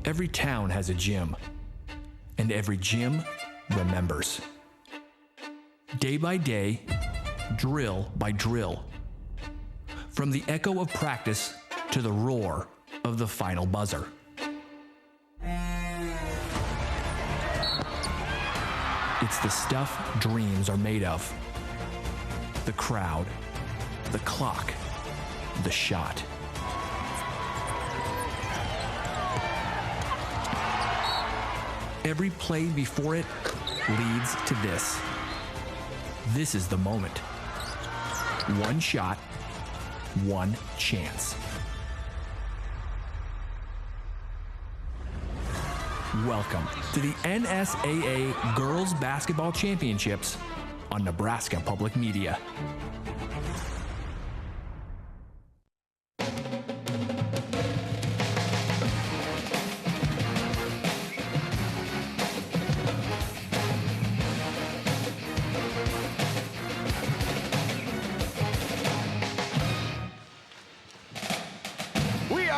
Every town has a gym, and every gym remembers. Day by day, drill by drill. From the echo of practice to the roar of the final buzzer. It's the stuff dreams are made of. The crowd, the clock, the shot. Every play before it leads to this. This is the moment. One shot, one chance. Welcome to the NSAA Girls Basketball Championships on Nebraska Public Media.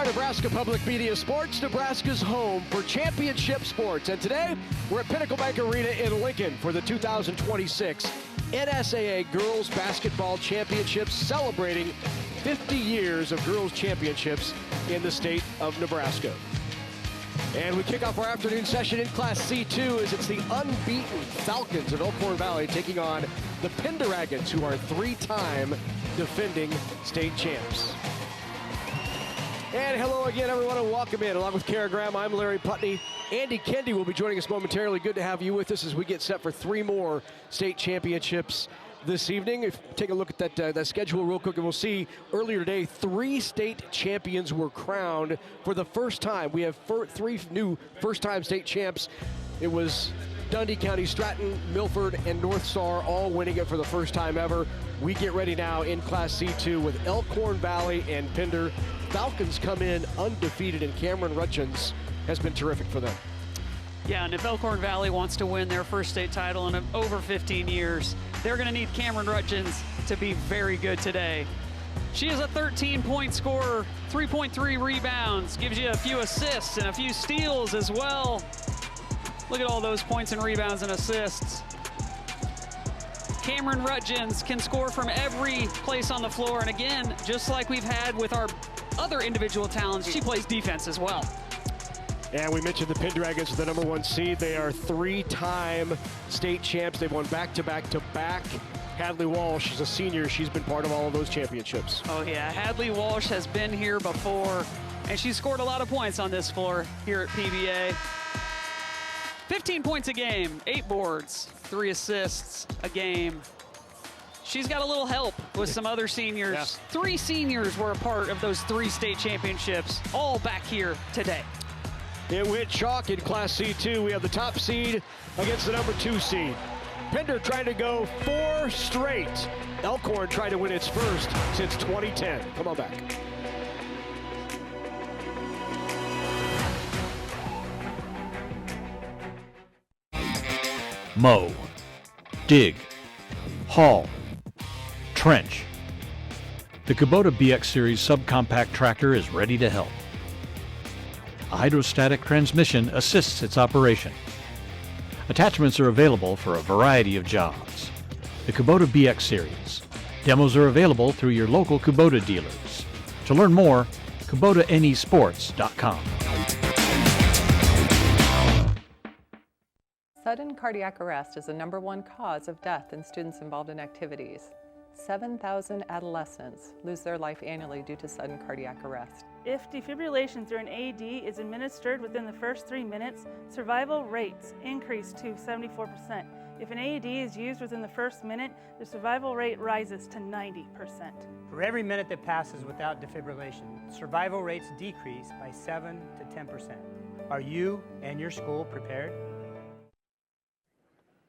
Nebraska Public Media Sports, Nebraska's home for championship sports. And today, we're at Pinnacle Bank Arena in Lincoln for the 2026 NSAA Girls Basketball Championships, celebrating 50 years of girls championships in the state of Nebraska. And we kick off our afternoon session in Class C2 as it's the unbeaten Falcons of Elkhorn Valley taking on the Pendragons, who are three-time defending state champs. And hello again, everyone, and welcome in. Along with Kara Graham, I'm Larry Putney. Andy Kendi will be joining us momentarily. Good to have you with us as we get set for three more state championships this evening. If take a look at that schedule real quick, and we'll see earlier today, 3 state champions were crowned for the first time. We have 3 new first-time state champs. It was Dundee County, Stratton, Milford, and North Star all winning it for the first time ever. We get ready now in Class C2 with Elkhorn Valley and Pender. Falcons come in undefeated, and Cameron Rutchins has been terrific for them. Yeah, and if Elkhorn Valley wants to win their first state title in over 15 years, they're going to need Cameron Rutchins to be very good today. She is a 13-point scorer, 3.3 rebounds, gives you a few assists and a few steals as well. Look at all those points and rebounds and assists. Cameron Rutchins can score from every place on the floor, and again, just like we've had with our other individual talents, she plays defense as well. And we mentioned the Pendragons, the #1 seed. They are 3-time state champs. They've won back-to-back-to-back. Hadley Walsh is a senior. She's been part of all of those championships. Oh yeah, Hadley Walsh has been here before, and she scored a lot of points on this floor here at PBA. 15 points a game, 8 boards, 3 assists a game. She's got a little help with some other seniors. Yeah. 3 seniors were a part of those 3 state championships, all back here today. It went chalk in Class C2. We have the top seed against the #2 seed. Pender trying to go 4 straight. Elkhorn trying to win its first since 2010. Come on back. Mow, dig, haul, trench. The Kubota BX Series subcompact tractor is ready to help. A hydrostatic transmission assists its operation. Attachments are available for a variety of jobs. The Kubota BX Series. Demos are available through your local Kubota dealers. To learn more, KubotaNEsports.com. Sudden cardiac arrest is the #1 cause of death in students involved in activities. 7,000 adolescents lose their life annually due to sudden cardiac arrest. If defibrillation through an AED is administered within the first 3 minutes, survival rates increase to 74%. If an AED is used within the first minute, the survival rate rises to 90%. For every minute that passes without defibrillation, survival rates decrease by 7 to 10%. Are you and your school prepared?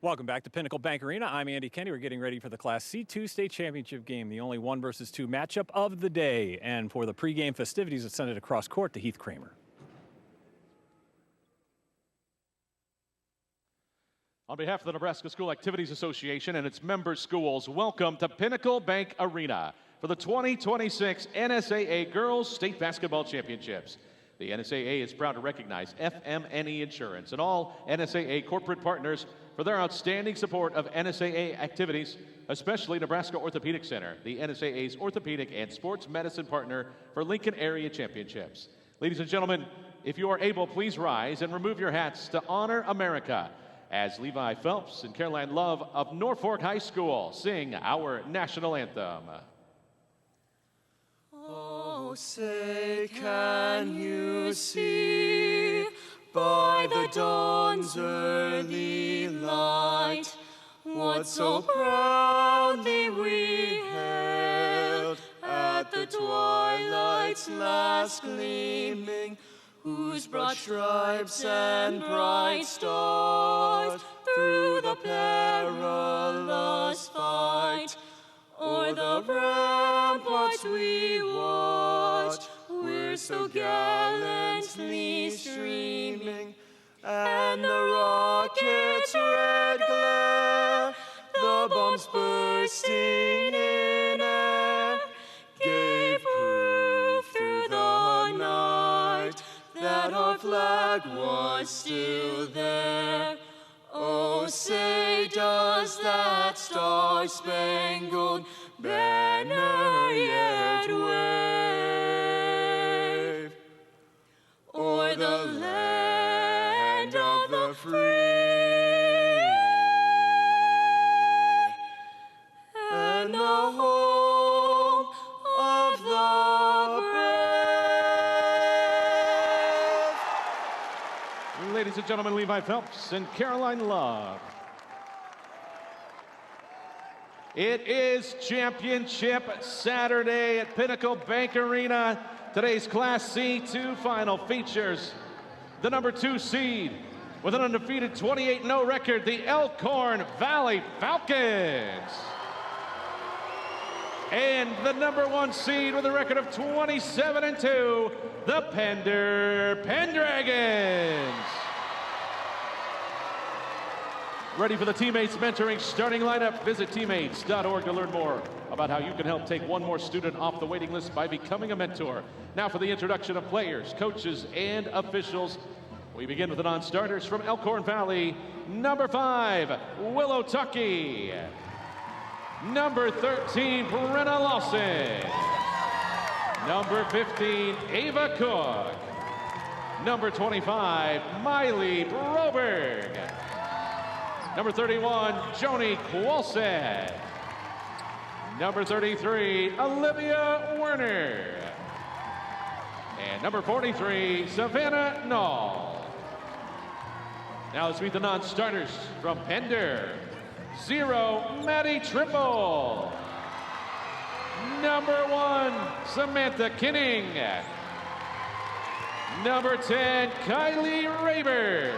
Welcome back to Pinnacle Bank Arena. I'm Andy Kendi. We're getting ready for the Class C2 state championship game, the only 1 versus 2 matchup of the day. And for the pregame festivities, let's send it across court to Heath Kramer. On behalf of the Nebraska School Activities Association and its member schools, welcome to Pinnacle Bank Arena for the 2026 NSAA Girls State Basketball Championships. The The NSAA is proud to recognize FMNE Insurance and all NSAA corporate partners for their outstanding support of NSAA activities, especially Nebraska Orthopedic Center, the NSAA's orthopedic and sports medicine partner for Lincoln Area Championships. Ladies and gentlemen, if you are able, please rise and remove your hats to honor America as Levi Phelps and Caroline Love of Norfolk High School sing our national anthem. Oh, say, can you see by the dawn's early light what so proudly we hailed at the twilight's last gleaming, whose broad stripes and bright stars through the perilous fight o'er the ramparts we watched were so gallantly streaming, and the rocket's red glare, the bombs bursting in air, gave proof through the night that our flag was still there. Oh, say, does that star-spangled banner yet wave o'er the land of the free and the home of the brave? Ladies and gentlemen, Levi Phelps and Caroline Love. It is Championship Saturday at Pinnacle Bank Arena. Today's Class C2 final features the number 2 seed with an undefeated 28-0 record, the Elkhorn Valley Falcons. And the number 1 seed with a record of 27-2, the Pender Pendragons. Ready for the Teammates Mentoring starting lineup? Visit teammates.org to learn more about how you can help take one more student off the waiting list by becoming a mentor. Now for the introduction of players, coaches, and officials. We begin with the non-starters from Elkhorn Valley. Number 5, Willow Tuckey. Number 13, Brenna Lawson. Number 15, Ava Cook. Number 25, Miley Broberg. Number 31, Joni Kwolsed. Number 33, Olivia Werner. And number 43, Savannah Knoll. Now let's meet the non-starters from Pender. 0, Maddie Trimble. Number 1, Samantha Kinning. Number 10, Kylie Raber.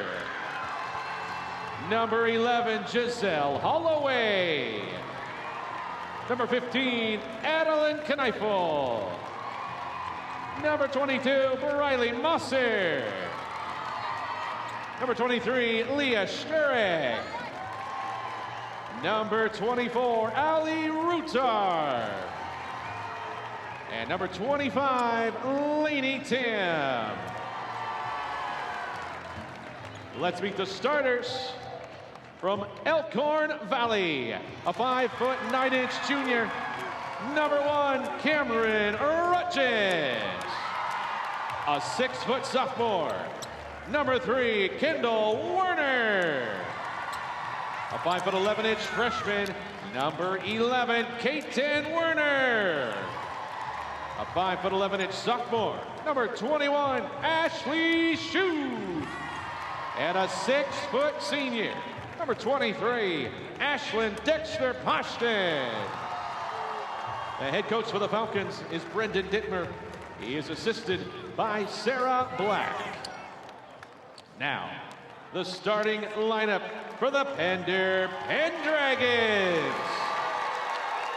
Number 11, Giselle Holloway. Number 15, Adeline Kneifel. Number 22, Briley Mosser. Number 23, Leah Sturek. Number 24, Ali Rutar. And number 25, Lainey Tim. Let's meet the starters. From Elkhorn Valley, a 5'9" junior, number 1, Cameron Rutgers. A 6' sophomore, number 3, Kendall Werner. A 5'11" freshman, number 11, Kaiten Werner. A 5'11" sophomore, number 21, Ashley Shue. And a 6' senior, number 23, Ashlyn Dexter Poshton. The head coach for the Falcons is Brendan Dittmer. He is assisted by Sarah Black. Now, the starting lineup for the Pender Pendragons.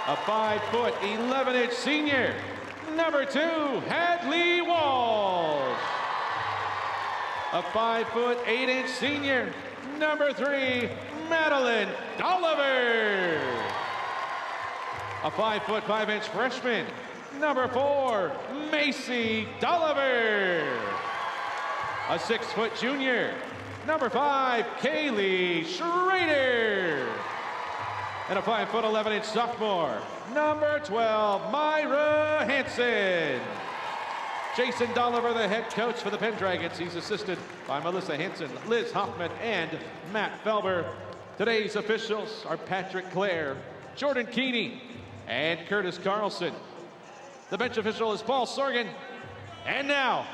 A 5'11" senior, number 2, Hadley Walsh. A 5'8" senior, number 3, Madeline Dolliver. A 5'5" freshman, number 4, Macy Dolliver. a 6-foot junior. Number 5, Kaylee Schrader. And a 5'11" sophomore, number 12, Myra Hansen. Jason Dolliver, the head coach for the Pendragons. He's assisted by Melissa Hansen, Liz Hoffman, and Matt Felber. Today's officials are Patrick Clare, Jordan Keeney, and Curtis Carlson. The bench official is Paul Sorgan. And now,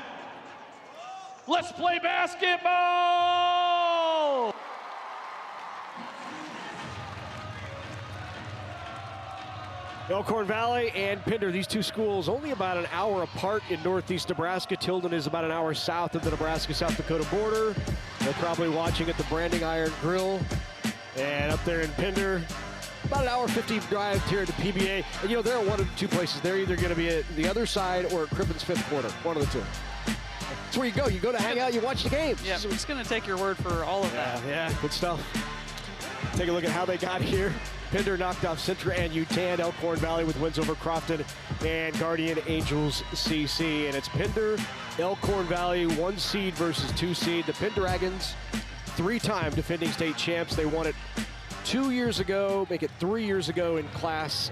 let's play basketball! Elkhorn Valley and Pender, these two schools only about an hour apart in northeast Nebraska. Tilden is about an hour south of the Nebraska-South Dakota border. They're probably watching at the Branding Iron Grill. And up there in Pender, about an hour 50 drive here to PBA. And you know, they're at one of two places. They're either going to be at the other side or at Crippen's fifth quarter, one of the two. That's where you go. You go to hang out, you watch the games. Yeah, so it's going to take your word for all of that. Yeah, good stuff. Take a look at how they got here. Pender knocked off Sintra and UTAN. Elkhorn Valley with wins over Crofton and Guardian Angels CC. And it's Pender, Elkhorn Valley, 1 seed versus 2 seed. The Pendragons, 3-time defending state champs. They won it 2 years ago, make it 3 years ago in Class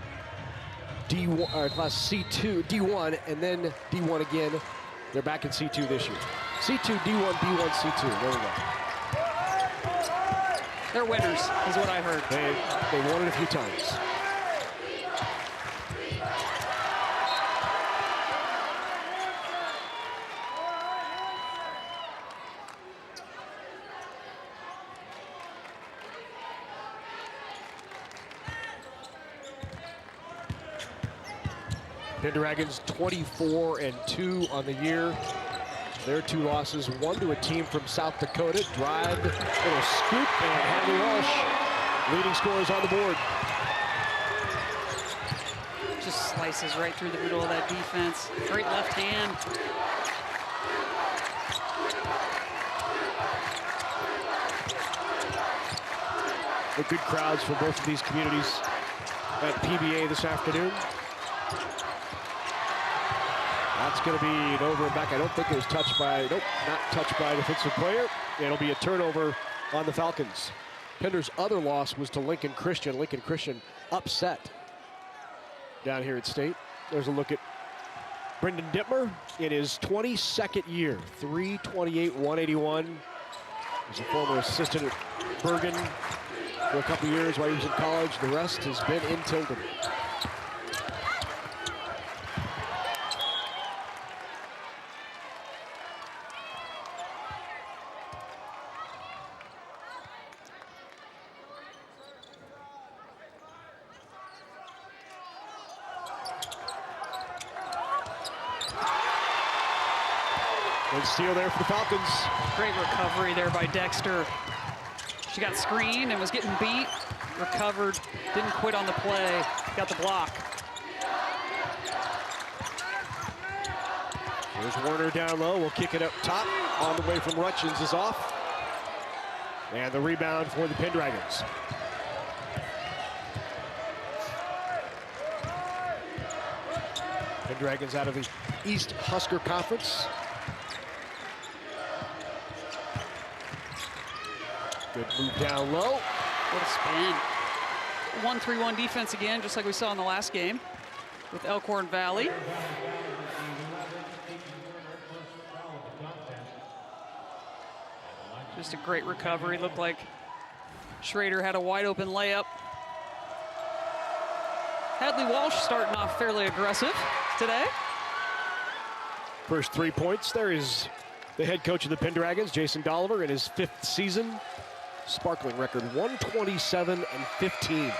D1, or Class C2, D1, and then D1 again. They're back in C2 this year. C2, D1, D1, C2. There we go. They're winners, is what I heard. They won it a few times. Pendragons 24-2 on the year. Their 2 losses, 1 to a team from South Dakota. Drive, little scoop, and Hadley Walsh, leading scorers on the board. Just slices right through the middle of that defense. Great left hand. The good crowds from both of these communities at PBA this afternoon. That's going to be an over and back. I don't think it was touched by, nope, not touched by a defensive player. It'll be a turnover on the Falcons. Pender's other loss was to Lincoln Christian. Lincoln Christian upset down here at State. There's a look at Brendan Dittmer in his 22nd year, 328-181. He's a former assistant at Bergen for a couple years while he was in college. The rest has been in Tilden. Good steal there for the Falcons. Great recovery there by Dexter. She got screened and was getting beat. Recovered, didn't quit on the play. Got the block. Here's Warner down low. We'll kick it up top. On the way from Rutchins is off. And the rebound for the Pendragons. Pendragons out of the East Husker Conference. Good move down low. What a spin. 1-3-1 defense again, just like we saw in the last game with Elkhorn Valley. Just a great recovery. Looked like Schrader had a wide open layup. Hadley Walsh starting off fairly aggressive today. First 3 points. There is the head coach of the Pendragons, Jason Dolliver, in his 5th season. Sparkling record, 127-15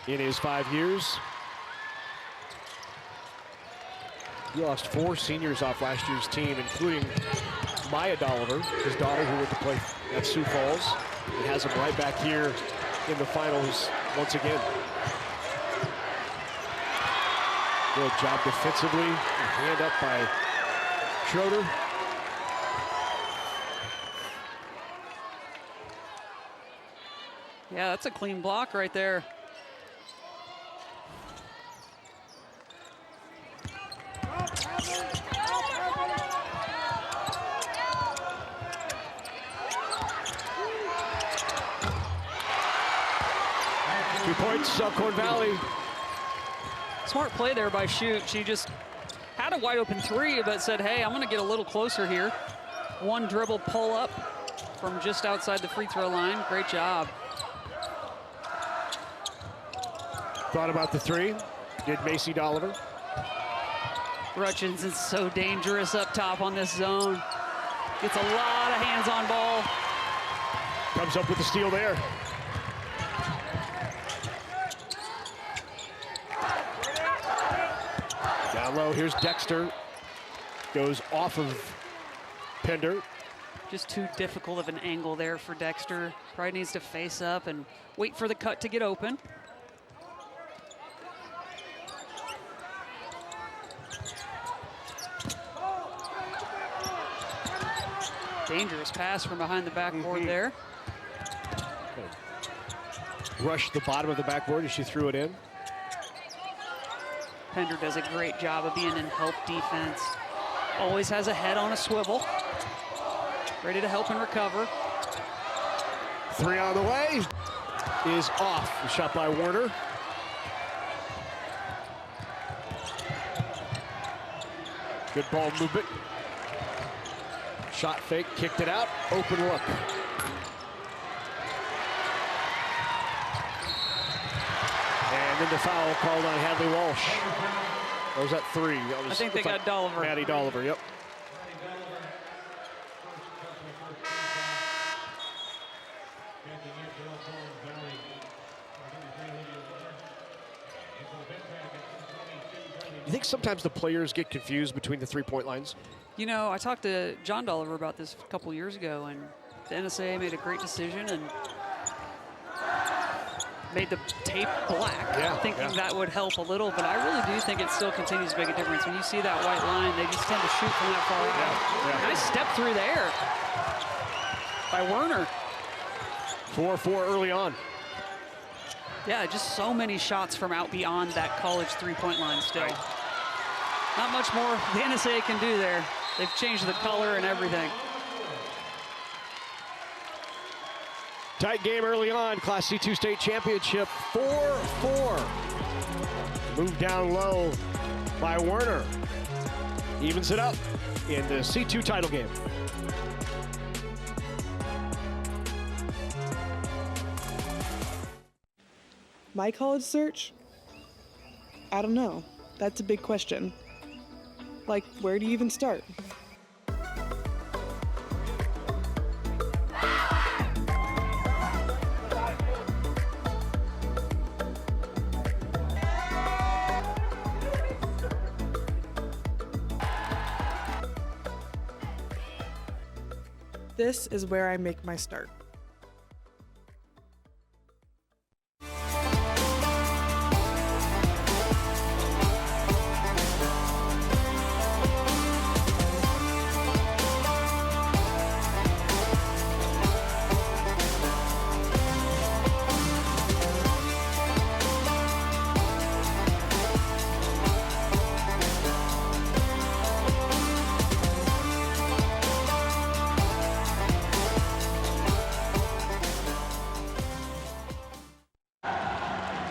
in his 5 years. He lost 4 seniors off last year's team, including Maya Dolliver, his daughter, who went to play at Sioux Falls. He has him right back here in the finals once again. Good job defensively. Hand up by Schroeder. Yeah, that's a clean block right there. 2 points, Elkhorn Valley. Smart play there by Shoot. She just had a wide open three, but said, hey, I'm going to get a little closer here. One dribble pull up from just outside the free throw line. Great job. Thought about the three. Did Macy Dolliver. Rutchins is so dangerous up top on this zone. Gets a lot of hands-on ball. Comes up with the steal there. Down low, here's Dexter. Goes off of Pender. Just too difficult of an angle there for Dexter. Probably needs to face up and wait for the cut to get open. Dangerous pass from behind the backboard there. Rush the bottom of the backboard as she threw it in. Pender does a great job of being in help defense. Always has a head on a swivel. Ready to help and recover. Three on the way. Is off. The shot by Werner. Good ball movement. Shot fake, kicked it out. Open look. And then the foul called on Hadley Walsh. Or was that three? That was, I think they got Dolliver. Maddie Dolliver, yep. You think sometimes the players get confused between the three-point lines? You know, I talked to John Dolliver about this a couple years ago, and the NSAA made a great decision and made the tape black, thinking that would help a little, but I really do think it still continues to make a difference. When you see that white line, they just tend to shoot from that far out. Nice step through there by Werner. 4-4 early on. Yeah, just so many shots from out beyond that college three-point line still. Right. Not much more the NSAA can do there. They've changed the color and everything. Tight game early on, Class C2 state championship, 4-4. Moved down low by Werner. Evens it up in the C2 title game. My college search? I don't know. That's a big question. Like, where do you even start? This is where I make my start.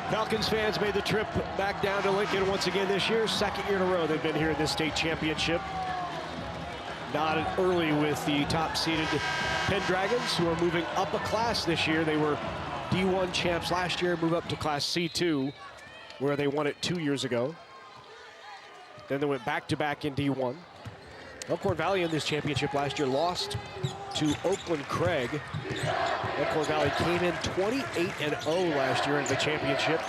Falcons fans made the trip back down to Lincoln once again this year. Second year in a row they've been here in this state championship. Nodded early with the top-seeded Pendragons, who are moving up a class this year. They were D1 champs last year, move up to Class C2, where they won it 2 years ago. Then they went back-to-back in D1. Elkhorn Valley in this championship last year lost to Oakland Craig. Elkhorn Valley came in 28-0 last year in the championship.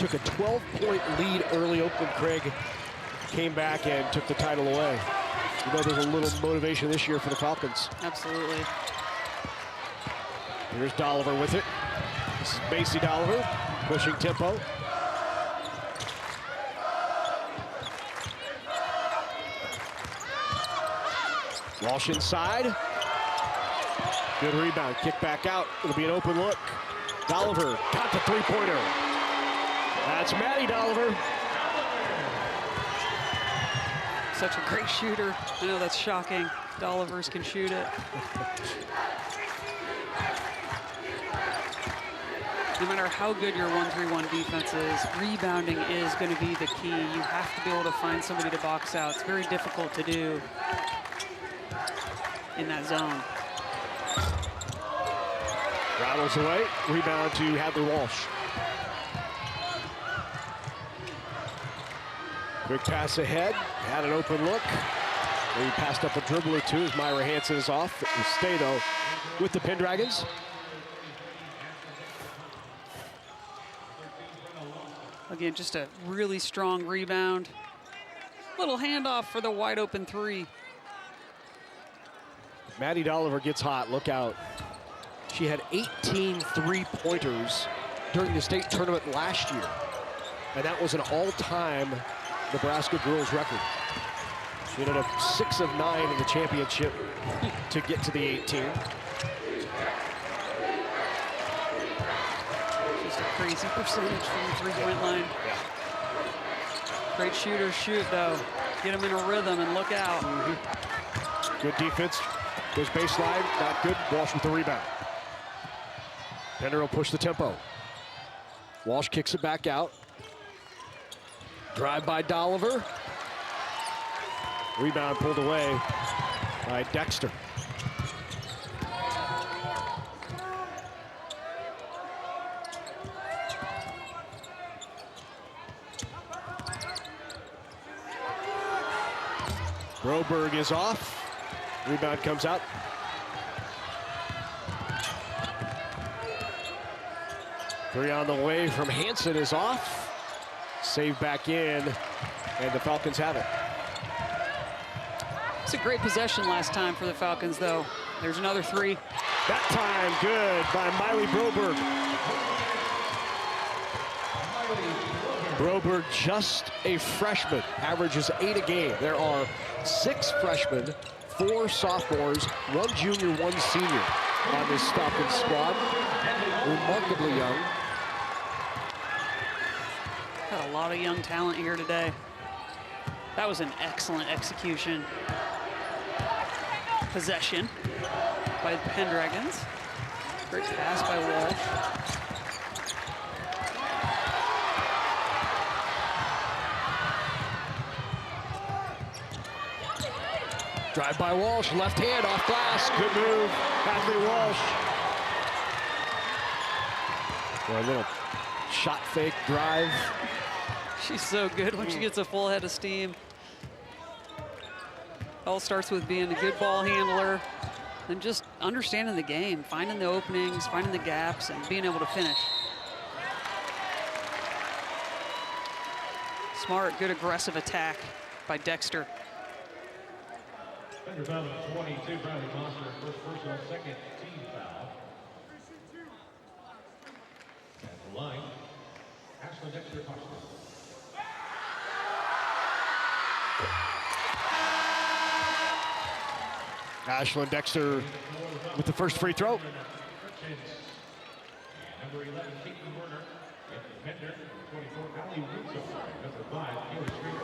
Took a 12-point lead early. Oakland Craig came back and took the title away. You know, there's a little motivation this year for the Falcons. Absolutely. Here's Dolliver with it. This is Macy Dolliver pushing tempo. Walsh inside. Good rebound, kick back out. It'll be an open look. Dolliver got the three-pointer. That's Maddie Dolliver. Such a great shooter. I know that's shocking. Dollivers can shoot it. No matter how good your 1-3-1 defense is, rebounding is going to be the key. You have to be able to find somebody to box out. It's very difficult to do in that zone. Rattles away, rebound to Hadley Walsh. Quick pass ahead, had an open look. He passed up a dribble or two as Myra Hansen is off. It will stay though with the Pendragons. Again, just a really strong rebound. Little handoff for the wide open three. Maddie Dolliver gets hot, look out. She had 18 three-pointers during the state tournament last year. And that was an all-time Nebraska girls record. She ended up 6 of 9 in the championship to get to the 18. Just a crazy percentage from the three-point line. Yeah. Great shooters shoot, though. Get them in a rhythm and look out. Good defense. Goes baseline, not good. Walsh with the rebound. Pender will push the tempo. Walsh kicks it back out. Drive by Dolliver. Rebound pulled away by Dexter. Broberg is off. Rebound comes out. Three on the way from Hansen is off. Save back in, and the Falcons have it. It's a great possession last time for the Falcons, though. There's another three. That time good by Miley Broberg. Broberg, just a freshman, averages 8 a game. There are 6 freshmen, 4 sophomores, 1 junior, 1 senior on this Falcons squad. Remarkably young. Got a lot of young talent here today. That was an excellent execution. Possession by the Pendragons. Great pass by Walsh. Drive by Walsh, left hand off glass. Good move, Hadley Walsh. For a little shot fake drive. She's so good when she gets a full head of steam. All starts with being a good ball handler and just understanding the game, finding the openings, finding the gaps, and being able to finish. Smart, good aggressive attack by Dexter. Pender foul at 22, Bradley Monster, first personal, second team foul. At the line, Ashley Dexter Costa. Ashlyn Dexter with the first free throw. Number 11, Caitlin Werner. Pender, 24, Ali Rizzo. Number 5, Kayla Streeter.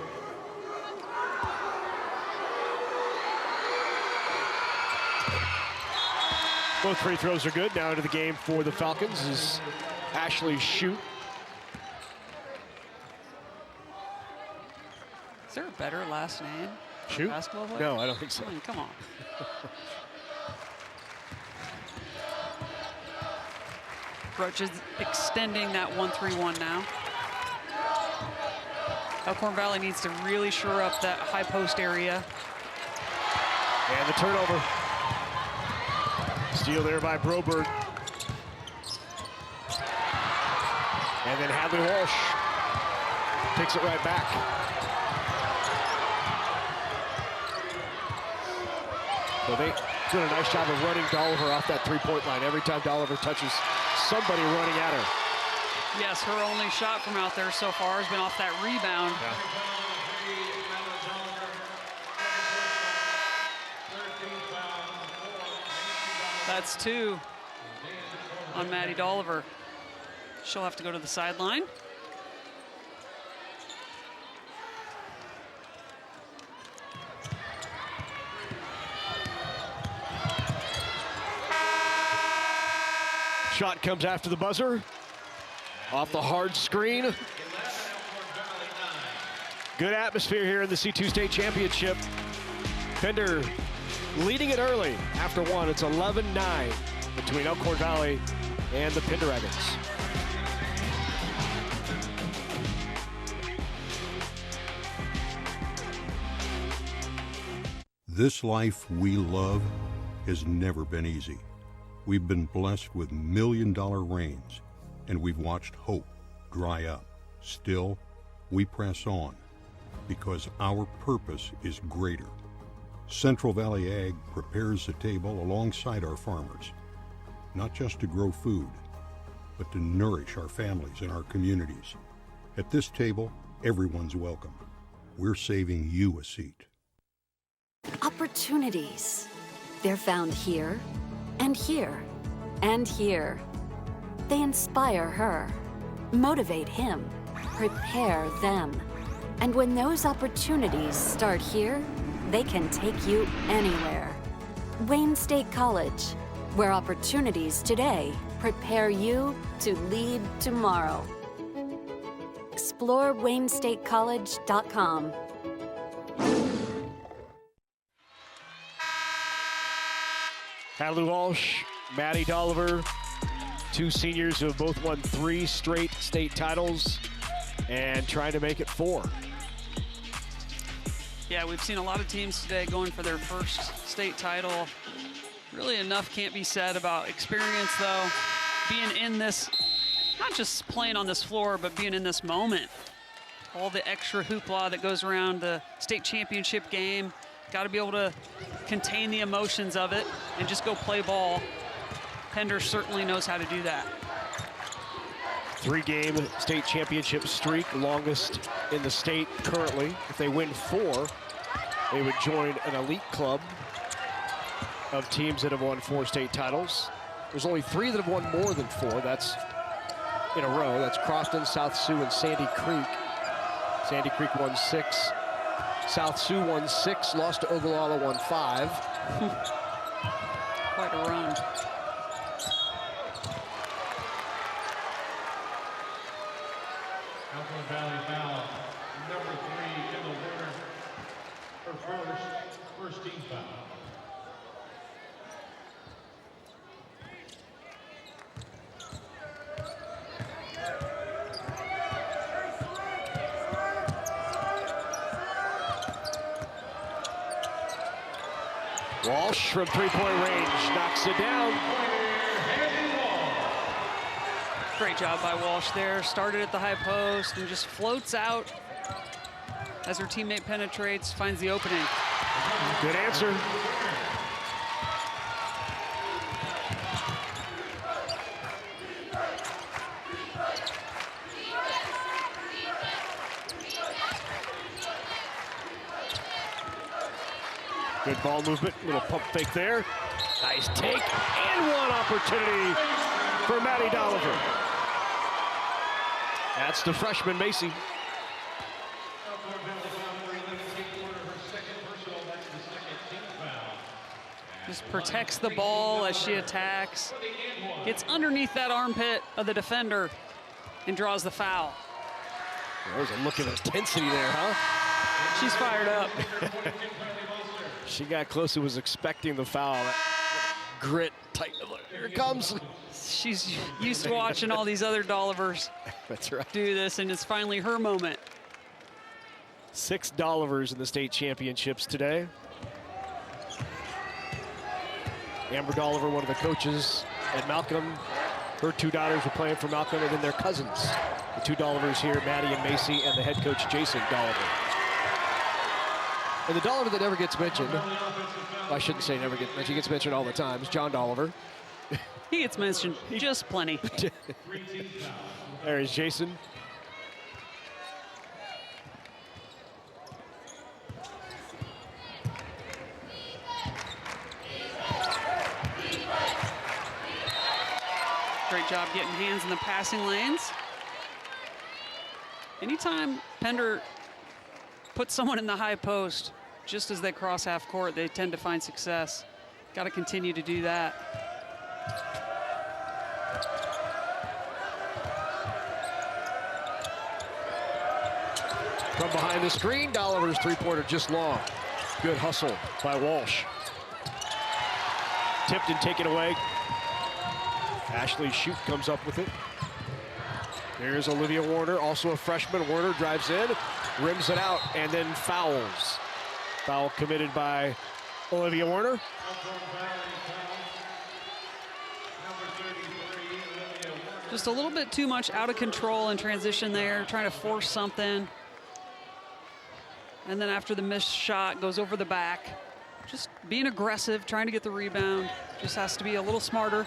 Both free throws are good. Now into the game for the Falcons is Ashley Shute. Is there a better last name? Shute? Basketball player? No, I don't think so. Come on. Roach is extending that 1-3-1 now. Elkhorn Valley needs to really shore up that high post area. And the turnover. Steal there by Broberg. And then Hadley Walsh takes it right back. So they did a nice job of running Dolliver off that three-point line. Every time Dolliver touches somebody running at her. Yes, her only shot from out there so far has been off that rebound. Yeah. That's 2 on Maddie Dolliver. She'll have to go to the sideline. Shot comes after the buzzer. Off the hard screen. Good atmosphere here in the C2 State Championship. Pender leading it early after one. It's 11-9 between Elkhorn Valley and the Pendragons. This life we love has never been easy. We've been blessed with million-dollar rains, and we've watched hope dry up. Still, we press on because our purpose is greater. Central Valley Ag prepares the table alongside our farmers, not just to grow food, but to nourish our families and our communities. At this table, everyone's welcome. We're saving you a seat. Opportunities. They're found here, and here, and here. They inspire her, motivate him, prepare them. And when those opportunities start here, they can take you anywhere. Wayne State College, where opportunities today prepare you to lead tomorrow. Explore WayneStateCollege.com. Hadley Walsh, Maddie Dolliver, two seniors who have both won 3 straight state titles and trying to make it 4. Yeah, we've seen a lot of teams today going for their first state title. Really enough can't be said about experience, though. Being in this, not just playing on this floor, but being in this moment. All the extra hoopla that goes around the state championship game. Got to be able to contain the emotions of it and just go play ball. Pender certainly knows how to do that. 3-game state championship streak, longest in the state currently. If they win 4, they would join an elite club of teams that have won 4 state titles. There's only 3 that have won more than 4. That's in a row. That's Crofton, South Sioux, and Sandy Creek. Sandy Creek won 6. South Sioux won 6, lost to Ogallala, won 5. Quite a run. Elkhorn Valley foul, number 3, Emma Werner, her first team foul. Walsh from 3-point range knocks it down. Great job by Walsh there. Started at the high post and just floats out as her teammate penetrates, finds the opening. Good answer. Good ball movement, little pump fake there. Nice take, and one opportunity for Maddie Dolliver. That's the freshman, Macy. Just protects the ball as she attacks. Gets underneath that armpit of the defender and draws the foul. There's a look of intensity there, huh? She's fired up. She got close and was expecting the foul. That grit, tight, here it comes. She's used to watching all these other Dollivers That's right. do this, and it's finally her moment. 6 Dollivers in the state championships today. Amber Dolliver, one of the coaches at Malcolm. Her 2 daughters were playing for Malcolm, and then their cousins. The 2 Dollivers here, Maddie and Macy, and the head coach, Jason Dolliver. And the Dolliver that never gets mentioned, well, I shouldn't say never gets mentioned, he gets mentioned all the time, is John Dolliver. He gets mentioned just plenty. There is Jason. Great job getting hands in the passing lanes. Anytime Pender puts someone in the high post, just as they cross half court, they tend to find success. Got to continue to do that. From behind the screen, Dolliver's three-pointer just long. Good hustle by Walsh. Tipped and taken away. Ashley Shute comes up with it. There's Olivia Warner, also a freshman. Warner drives in, rims it out, and then fouls. Foul committed by Olivia Warner. Just a little bit too much out of control in transition there, trying to force something. And then after the missed shot, goes over the back. Just being aggressive, trying to get the rebound. Just has to be a little smarter.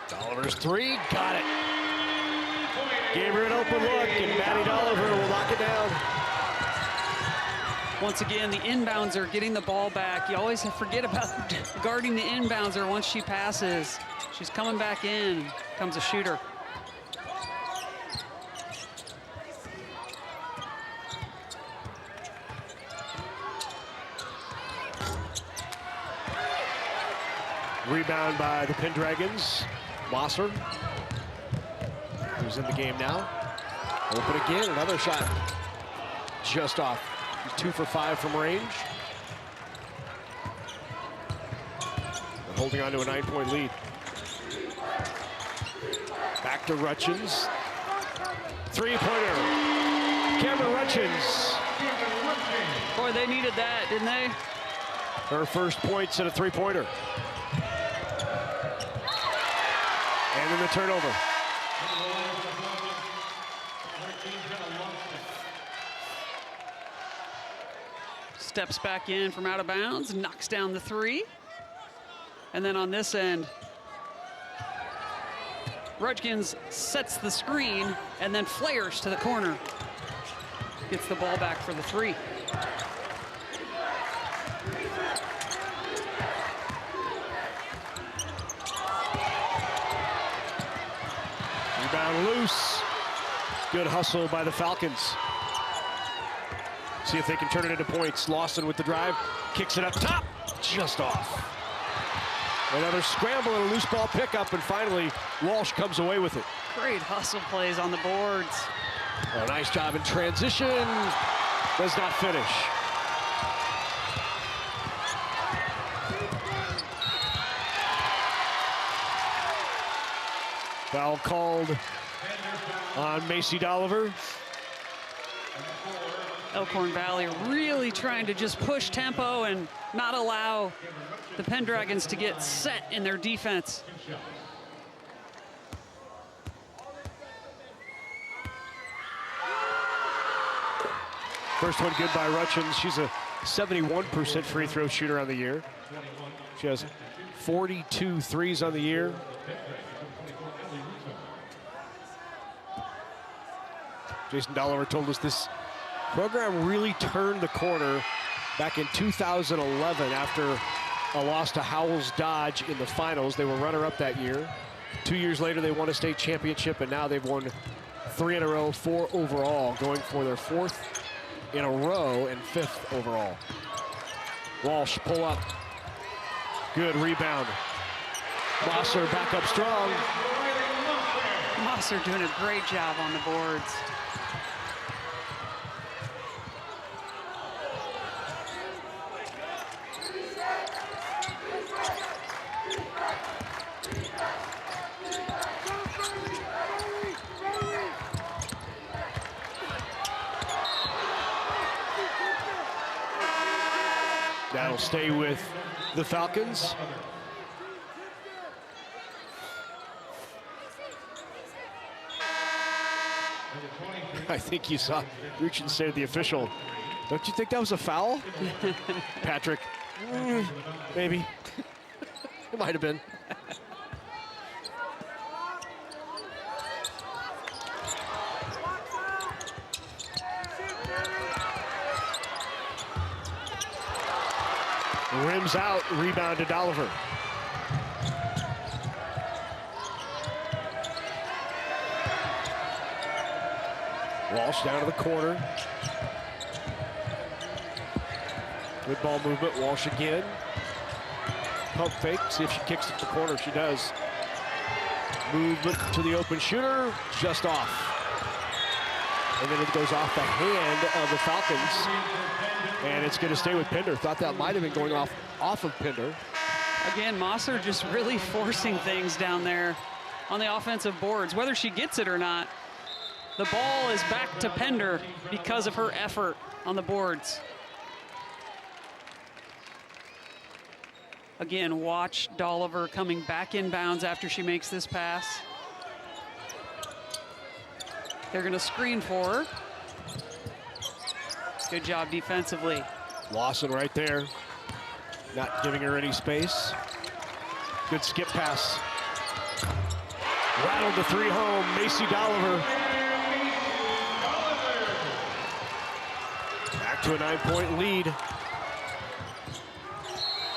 Dolliver's three, got it. Gave her an open look, and Maddie Dolliver will knock it down. Once again, the inbounder getting the ball back. You always forget about guarding the inbounder once she passes. She's coming back in, comes a shooter. Rebound by the Pendragons. Mosser, who's in the game now. Open again, another shot. Just off. He's 2 for 5 from range. And holding on to a 9-point lead. Back to Rutchins. Three-pointer. Cameron Rutchins. Boy, they needed that, didn't they? Her first points at a three-pointer. And then the turnover. Steps back in from out of bounds, knocks down the three. And then on this end, Rutgers sets the screen and then flares to the corner. Gets the ball back for the three. Rebound loose. Good hustle by the Falcons. See if they can turn it into points. Lawson with the drive, kicks it up top, just off. Another scramble and a loose ball pickup, and finally Walsh comes away with it. Great hustle plays on the boards. A nice job in transition. Does not finish. Foul called on Macy Dolliver. Elkhorn Valley really trying to just push tempo and not allow the Pendragons to get set in their defense. First one good by Rutchins. She's a 71% free throw shooter on the year. She has 42 threes on the year. Jason Dolliver told us this program really turned the corner back in 2011 after a loss to Howells Dodge in the finals. They were runner-up that year. 2 years later, they won a state championship, and now they've won 3 in a row, 4 overall, going for their 4th in a row and 5th overall. Walsh pull up. Good rebound. Mosser back up strong. Mosser doing a great job on the boards. That'll stay with the Falcons. I think you saw Ruchin say to the official, "Don't you think that was a foul?" Patrick, maybe. It might have been. Rims out, rebound to Dolliver. Walsh down to the corner. Good ball movement. Walsh again. Pump fake. See if she kicks it to the corner. She does. Movement to the open shooter. Just off. And then it goes off the hand of the Falcons. And it's going to stay with Pender. Thought that might have been going off of Pender. Again, Mosser just really forcing things down there on the offensive boards. Whether she gets it or not, the ball is back to Pender because of her effort on the boards. Again, watch Dolliver coming back inbounds after she makes this pass. They're going to screen for her. Good job defensively. Lawson right there, not giving her any space. Good skip pass. Rattled the three home, Macy Dolliver. Back to a 9-point lead.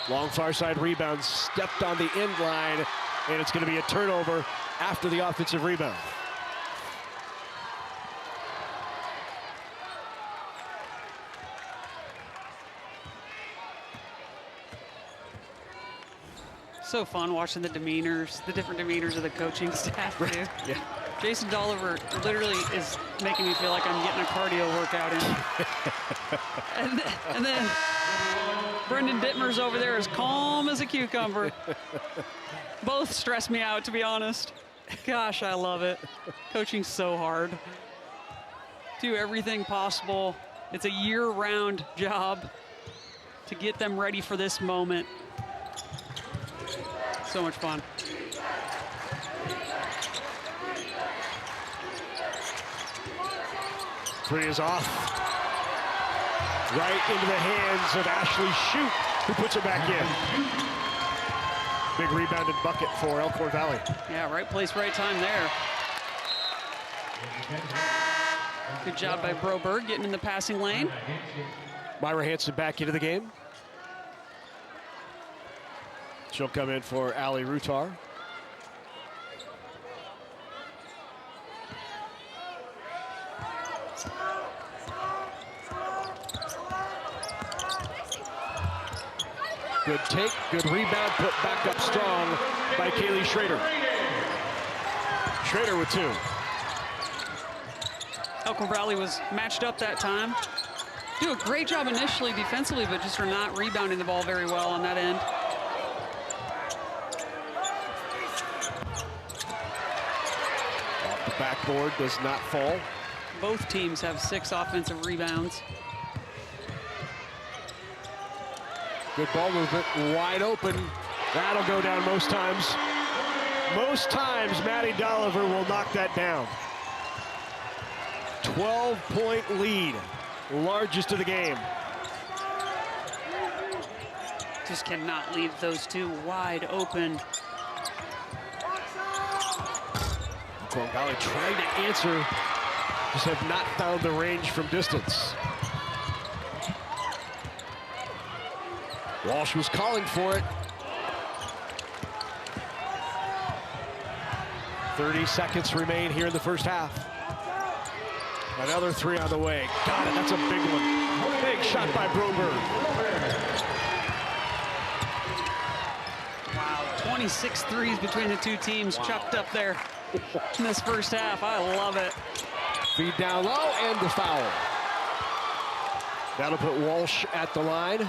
Long far side rebound, stepped on the end line, and it's going to be a turnover after the offensive rebound. So fun watching the demeanors, the different demeanors of the coaching staff too. Yeah. Jason Dolliver literally is making me feel like I'm getting a cardio workout in. and then Brendan Dittmer's over there as calm as a cucumber. Both stress me out, to be honest. Gosh, I love it. Coaching's so hard. Do everything possible. It's a year-round job to get them ready for this moment. So much fun. Three is off. Right into the hands of Ashley Shute, who puts it back in. Big rebounded bucket for Elkhorn Valley. Yeah, right place, right time there. Good job by Broberg getting in the passing lane. Myra Hansen back into the game. She'll come in for Allie Rutar. Good take, good rebound, put back up strong by Kaylee Schrader. Schrader with two. Elkhorn Valley was matched up that time. Do a great job initially defensively, but just are not rebounding the ball very well on that end. Off the backboard, does not fall. Both teams have 6 offensive rebounds. Good ball movement, wide open. That'll go down most times. Most times, Maddie Dolliver will knock that down. 12-point lead, largest of the game. Just cannot leave those two wide open. Elkhorn Valley trying to answer, just have not found the range from distance. Walsh was calling for it. 30 seconds remain here in the first half. Another three on the way. Got it, that's a big one. Big shot by Broberg. Wow, 26 threes between the two teams chucked up there in this first half. I love it. Feed down low and the foul. That'll put Walsh at the line.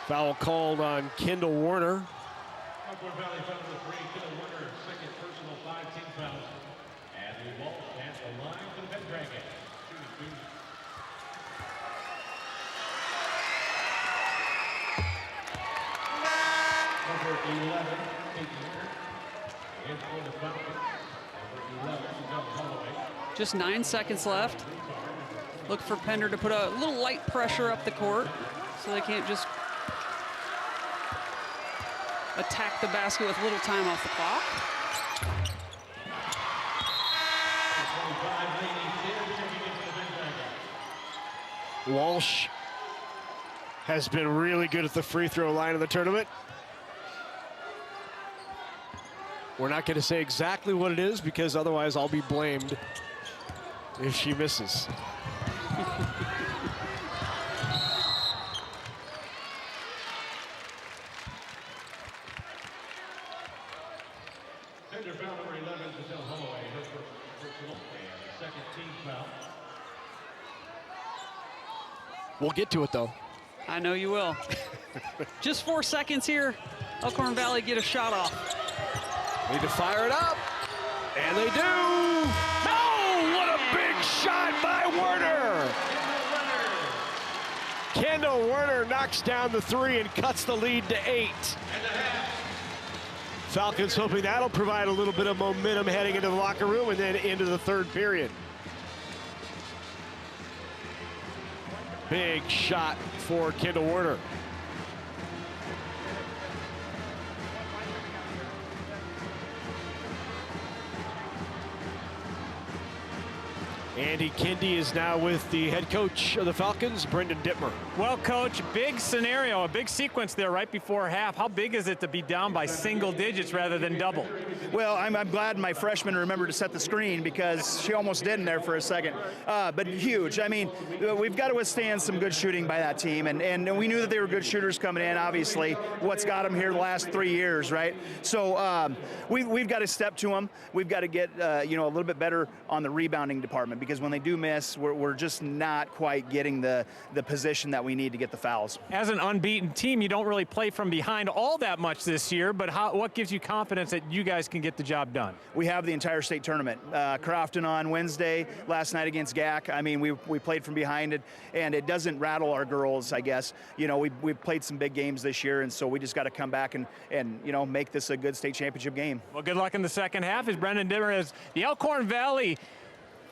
Foul called on Kendall Warner. Elkhorn Valley foul number 3, Kendall Warner, second personal 5-team foul. And the Walsh at the line for the Pendragons. Number 11, Kate Warner. And for the Falcons, number 11, Suzanne Holloway. Just 9 seconds left. Look for Pender to put a little light pressure up the court so they can't just attack the basket with little time off the clock. Walsh has been really good at the free throw line of the tournament. We're not going to say exactly what it is because otherwise I'll be blamed. if she misses. Pender foul number 11 to Del Holloway, her first personal and second team foul. We'll get to it, though. I know you will. Just 4 seconds here. Elkhorn Valley get a shot off. Need to fire it up. And they do. Oh, what a big shot by Werner. Kendall Werner knocks down the 3 and cuts the lead to 8. Falcons hoping that'll provide a little bit of momentum heading into the locker room and then into the third period. Big shot for Kendall Werner. Andy Kendi is now with the head coach of the Falcons, Brendan Dittmer. Well, Coach, big scenario, a big sequence there right before half. How big is it to be down by single digits rather than double? Well, I'm glad my freshman remembered to set the screen because she almost didn't there for a second. But huge. I mean, we've got to withstand some good shooting by that team. And we knew that they were good shooters coming in, obviously. What's got them here the last 3 years, right? So we've got to step to them. We've got to get, a little bit better on the rebounding department because when they do miss, we're just not quite getting the position that we need to get the fouls. As an unbeaten team, you don't really play from behind all that much this year, but what gives you confidence that you guys can get the job done? We have the entire state tournament. Crofton on Wednesday, last night against GAC. I mean, we played from behind it, and it doesn't rattle our girls, I guess. We've played some big games this year, and so we just got to come back and make this a good state championship game. Well, good luck in the second half as Brendan Dimmer as the Elkhorn Valley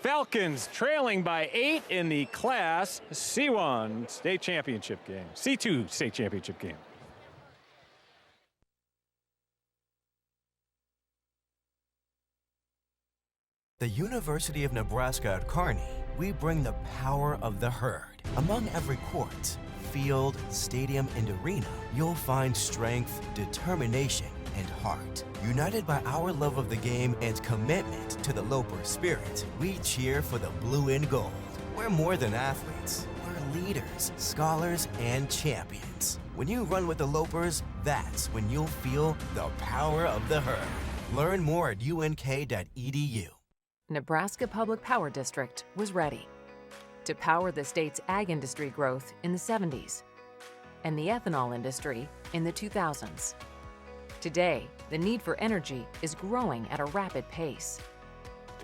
Falcons trailing by 8 in the Class C1 state championship game, C2 state championship game. The University of Nebraska at Kearney, we bring the power of the herd. Among every court, field, stadium, and arena, you'll find strength, determination, and heart. United by our love of the game and commitment to the Loper spirit, we cheer for the blue and gold. We're more than athletes. We're leaders, scholars, and champions. When you run with the Lopers, that's when you'll feel the power of the herd. Learn more at unk.edu. Nebraska Public Power District was ready to power the state's ag industry growth in the 70s and the ethanol industry in the 2000s. Today, the need for energy is growing at a rapid pace.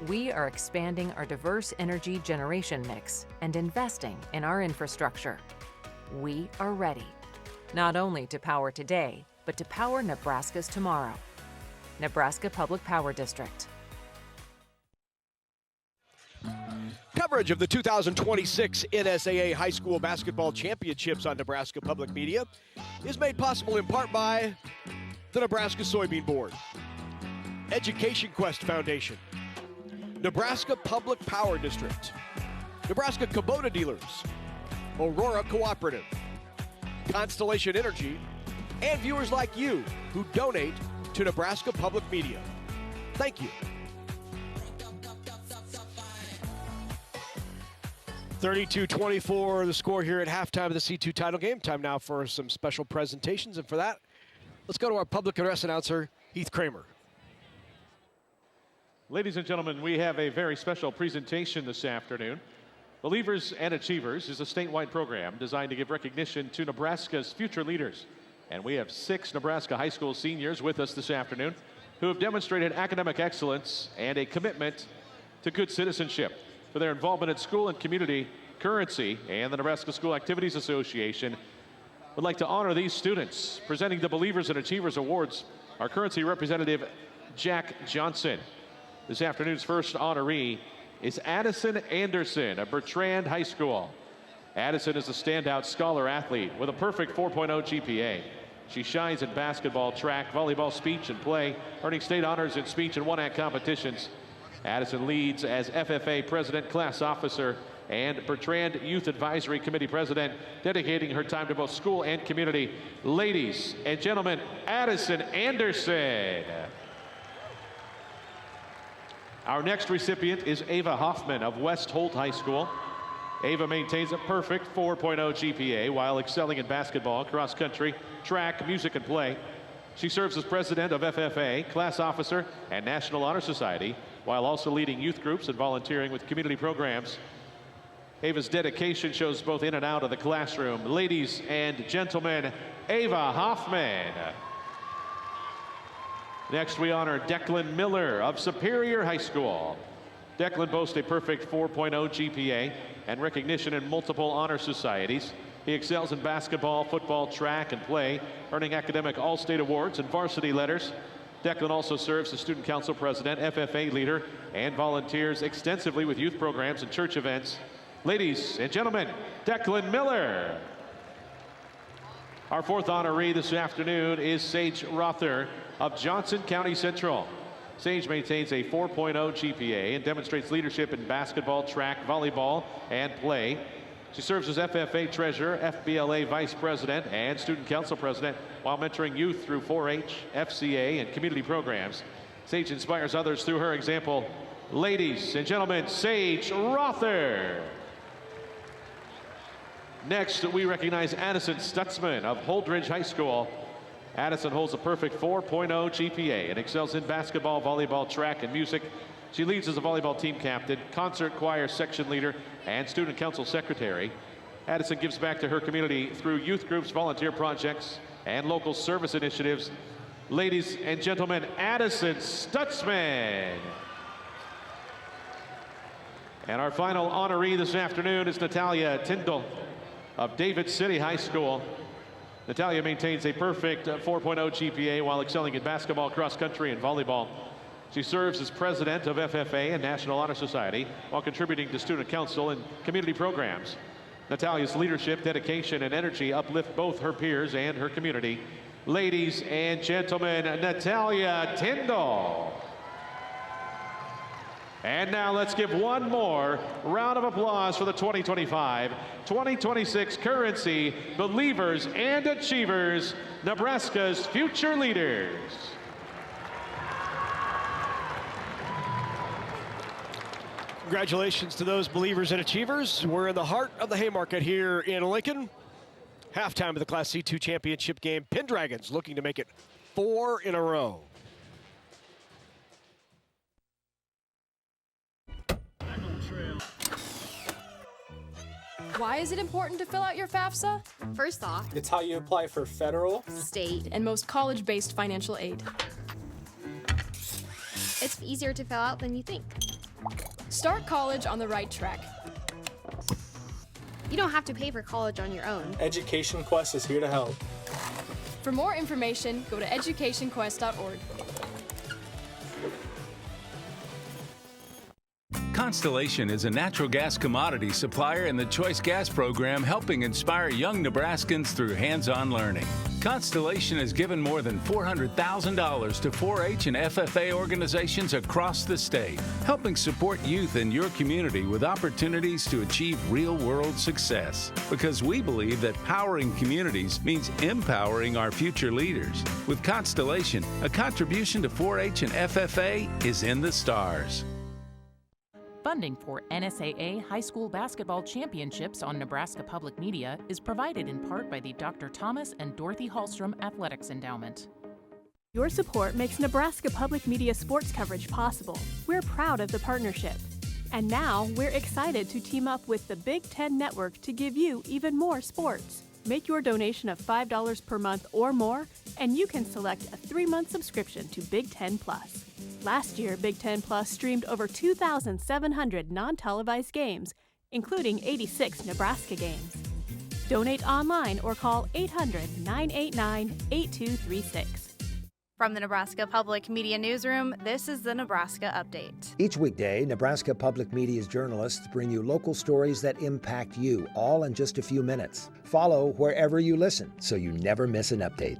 We are expanding our diverse energy generation mix and investing in our infrastructure. We are ready, not only to power today, but to power Nebraska's tomorrow. Nebraska Public Power District. Coverage of the 2026 NSAA High School Basketball Championships on Nebraska Public Media is made possible in part by the Nebraska Soybean Board, Education Quest Foundation, Nebraska Public Power District, Nebraska Kubota Dealers, Aurora Cooperative, Constellation Energy, and viewers like you who donate to Nebraska Public Media. Thank you. 32-24 the score here at halftime of the C2 title game. Time now for some special presentations, and for that, let's go to our public address announcer, Heath Kramer. Ladies and gentlemen, we have a very special presentation this afternoon. Believers and Achievers is a statewide program designed to give recognition to Nebraska's future leaders. And we have 6 Nebraska high school seniors with us this afternoon who have demonstrated academic excellence and a commitment to good citizenship. For their involvement in school and community, Currency and the Nebraska School Activities Association would like to honor these students. Presenting the Believers and Achievers Awards, our Currency representative, Jack Johnson. This afternoon's first honoree is Addison Anderson of Bertrand High School. Addison is a standout scholar athlete with a perfect 4.0 GPA. She shines in basketball, track, volleyball, speech, and play, earning state honors in speech and one-act competitions. Addison leads as FFA President, Class Officer, and Bertrand Youth Advisory Committee President, dedicating her time to both school and community. Ladies and gentlemen, Addison Anderson. Our next recipient is Ava Hoffman of West Holt High School. Ava maintains a perfect 4.0 GPA while excelling in basketball, cross country, track, music, and play. She serves as president of FFA, class officer, and National Honor Society, while also leading youth groups and volunteering with community programs. Ava's dedication shows both in and out of the classroom. Ladies and gentlemen, Ava Hoffman. Next, we honor Declan Miller of Superior High School. Declan boasts a perfect 4.0 GPA and recognition in multiple honor societies. He excels in basketball, football, track, and play, earning academic all-state awards and varsity letters. Declan also serves as student council president, FFA leader, and volunteers extensively with youth programs and church events. Ladies and gentlemen, Declan Miller. Our fourth honoree this afternoon is Sage Rother of Johnson County Central. Sage maintains a 4.0 GPA and demonstrates leadership in basketball, track, volleyball, and play. She serves as FFA treasurer, FBLA vice president, and student council president while mentoring youth through 4-H, FCA, and community programs. Sage inspires others through her example. Ladies and gentlemen, Sage Rother. Next, we recognize Addison Stutzman of Holdridge High School. Addison holds a perfect 4.0 GPA and excels in basketball, volleyball, track, and music. She leads as a volleyball team captain, concert choir section leader, and student council secretary. Addison gives back to her community through youth groups, volunteer projects, and local service initiatives. Ladies and gentlemen, Addison Stutzman. And our final honoree this afternoon is Natalia Tyndall of David City High School. Natalia maintains a perfect 4.0 GPA while excelling in basketball, cross country, and volleyball. She serves as president of FFA and National Honor Society while contributing to student council and community programs. Natalia's leadership, dedication, and energy uplift both her peers and her community. Ladies and gentlemen, Natalia Tyndall. And now let's give one more round of applause for the 2025-2026 Currency Believers and Achievers, Nebraska's future leaders. Congratulations to those believers and achievers. We're in the heart of the Haymarket here in Lincoln. Halftime of the Class C2 championship game. Pendragons looking to make it 4 in a row. Why is it important to fill out your FAFSA? First off, it's how you apply for federal, state, and most college-based financial aid. It's easier to fill out than you think. Start college on the right track. You don't have to pay for college on your own. Education Quest is here to help. For more information, go to educationquest.org. Constellation is a natural gas commodity supplier in the Choice Gas program, helping inspire young Nebraskans through hands-on learning. Constellation has given more than $400,000 to 4-H and FFA organizations across the state, helping support youth in your community with opportunities to achieve real-world success. Because we believe that powering communities means empowering our future leaders. With Constellation, a contribution to 4-H and FFA is in the stars. Funding for NSAA High School Basketball Championships on Nebraska Public Media is provided in part by the Dr. Thomas and Dorothy Hallstrom Athletics Endowment. Your support makes Nebraska Public Media sports coverage possible. We're proud of the partnership. And now we're excited to team up with the Big Ten Network to give you even more sports. Make your donation of $5 per month or more, and you can select a 3-month subscription to Big Ten Plus. Last year, Big Ten Plus streamed over 2,700 non-televised games, including 86 Nebraska games. Donate online or call 800-989-8236. From the Nebraska Public Media Newsroom, this is the Nebraska Update. Each weekday, Nebraska Public Media's journalists bring you local stories that impact you, all in just a few minutes. Follow wherever you listen so you never miss an update.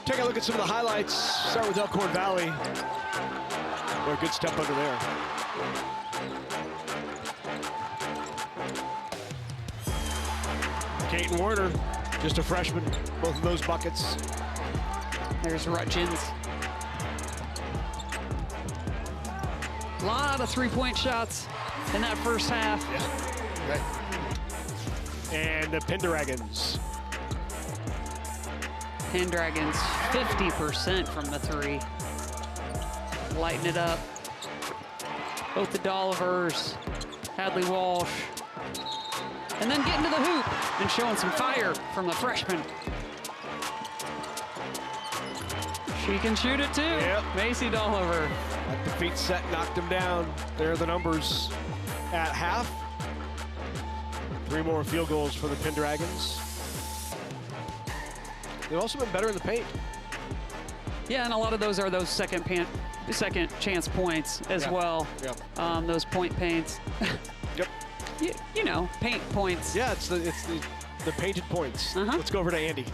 Take a look at some of the highlights. Start with Elkhorn Valley. What a good step under there. Kaiten Werner, just a freshman, both of those buckets. There's Rutchins. A lot of three-point shots in that first half. Yeah. Right. And the Pendragons. Pendragons, 50% from the three. Lighten it up. Both the Dollivers, Hadley Walsh. And then getting to the hoop and showing some fire from the freshman. She can shoot it too. Yep. Macy Dolliver. At the feet set, knocked him down. There are the numbers at half. 3 more field goals for the Pendragons. They've also been better in the paint. Yeah, and a lot of those are those second chance points as well. Yep. Those point paints. Yep. You know, paint points. Yeah, it's the painted points. Let's go over to Andy.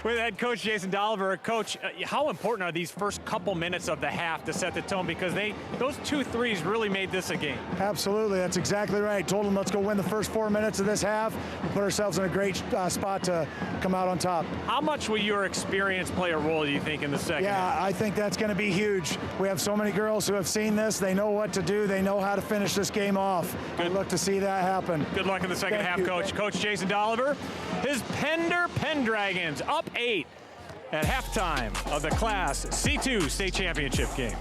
With head coach Jason Dolliver. Coach, how important are these first couple minutes of the half to set the tone? Because those 2 threes really made this a game. Absolutely, that's exactly right. Told them let's go win the first 4 minutes of this half and put ourselves in a great spot to come out on top. How much will your experience play a role, do you think, in the second half? Yeah, I think that's going to be huge. We have so many girls who have seen this. They know what to do. They know how to finish this game off. Good. I look to see that happen. Good luck in the second half, Coach. Coach Jason Dolliver. His Pender Pendragons up 8 at halftime of the Class C2 state championship game.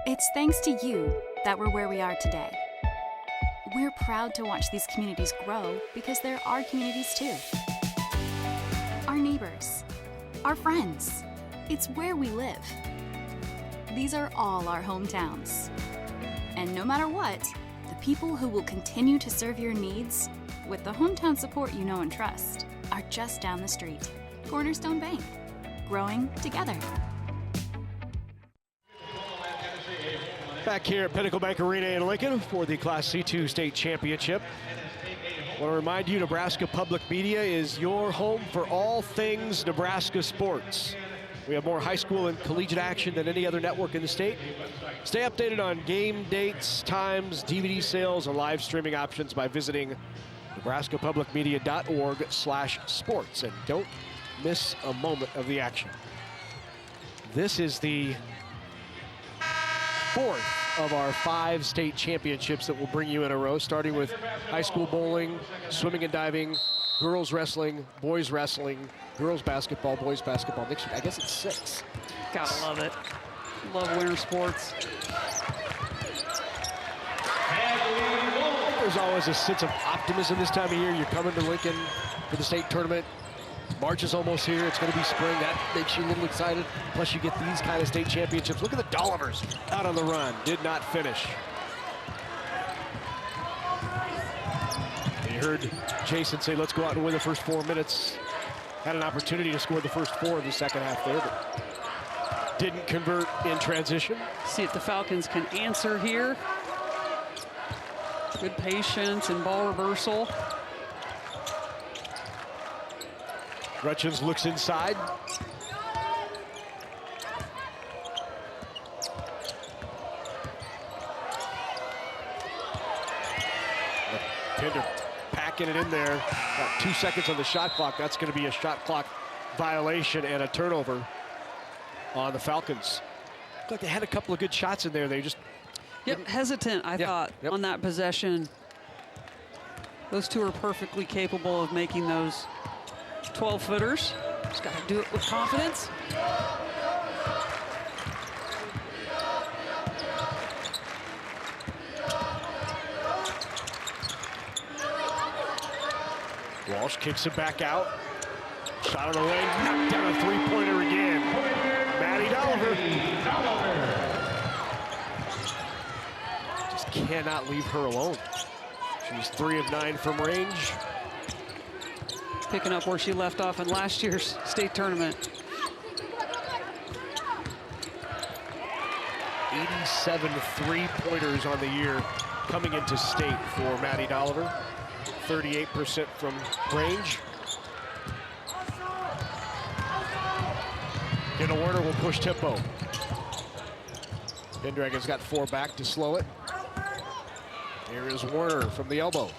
It's thanks to you that we're where we are today. We're proud to watch these communities grow because they're our communities too. Our neighbors, our friends, it's where we live. These are all our hometowns. And no matter what, the people who will continue to serve your needs with the hometown support you know and trust are just down the street. Cornerstone Bank, growing together. Back here at Pinnacle Bank Arena in Lincoln for the Class C2 state championship. I want to remind you, Nebraska Public Media is your home for all things Nebraska sports. We have more high school and collegiate action than any other network in the state. Stay updated on game dates, times, DVD sales, and live streaming options by visiting nebraskapublicmedia.org/sports. And don't miss a moment of the action. This is the 4th of our 5 state championships that will bring you in a row, starting with high school bowling, swimming and diving, girls wrestling, boys wrestling, girls basketball, boys basketball. Next year, I guess it's 6. Gotta love it. Love winter sports. There's always a sense of optimism this time of year. You're coming to Lincoln for the state tournament. March is almost here. It's going to be spring. That makes you a little excited. Plus, you get these kind of state championships. Look at the Dollivers out on the run. Did not finish. You heard Jason say, let's go out and win the first 4 minutes. Had an opportunity to score the first 4 in the second half there, but didn't convert in transition. See if the Falcons can answer here. Good patience and ball reversal. Rutchins looks inside. Pender packing it in there. Got 2 seconds on the shot clock. That's going to be a shot clock violation and a turnover on the Falcons. Looked like they had a couple of good shots in there. They just hesitant, I thought, on that possession. Those two are perfectly capable of making those 12-footers. Just got to do it with confidence. Walsh kicks it back out. Shot on the way, knocked down a three-pointer again. Maddie Dolliver. Just cannot leave her alone. She's 3 of 9 from range. Picking up where she left off in last year's state tournament. 87 three-pointers on the year coming into state for Maddie Dolliver. 38% from range. Jenna Werner will push tempo. Pendragons got 4 back to slow it. Here is Werner from the elbow.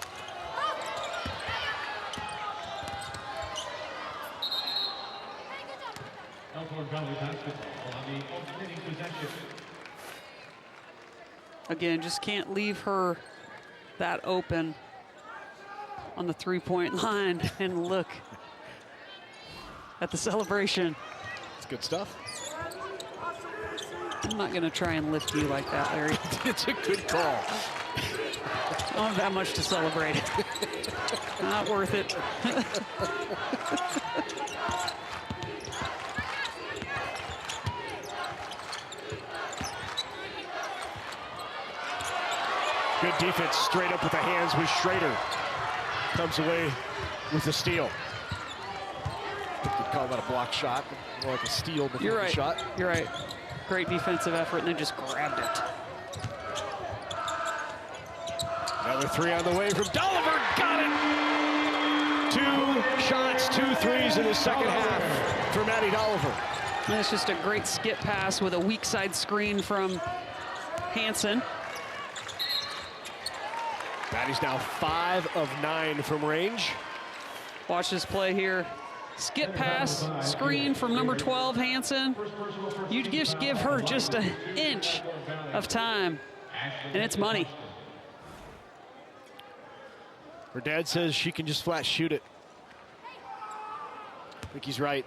Elkhorn Valley basketball on the alternating possession. Again, just can't leave her that open on the three-point line. And look at the celebration. It's good stuff. I'm not going to try and lift you like that, Larry. It's a good call. I don't have that much to celebrate. Not worth it. Good defense straight up with the hands with Schrader. Comes away with the steal. I think you'd call that a block shot, more like a steal before the shot. You're right. Great defensive effort, and then just grabbed it. Another 3 on the way from Dolliver. Got it! 2 shots, 2 threes in the second half for Maddie Dolliver. And it's just a great skip pass with a weak side screen from Hansen. Maddie's now 5 of 9 from range. Watch this play here. Skip pass, screen from number 12, Hansen. You just give her just an inch of time, and it's money. Her dad says she can just flat shoot it. I think he's right.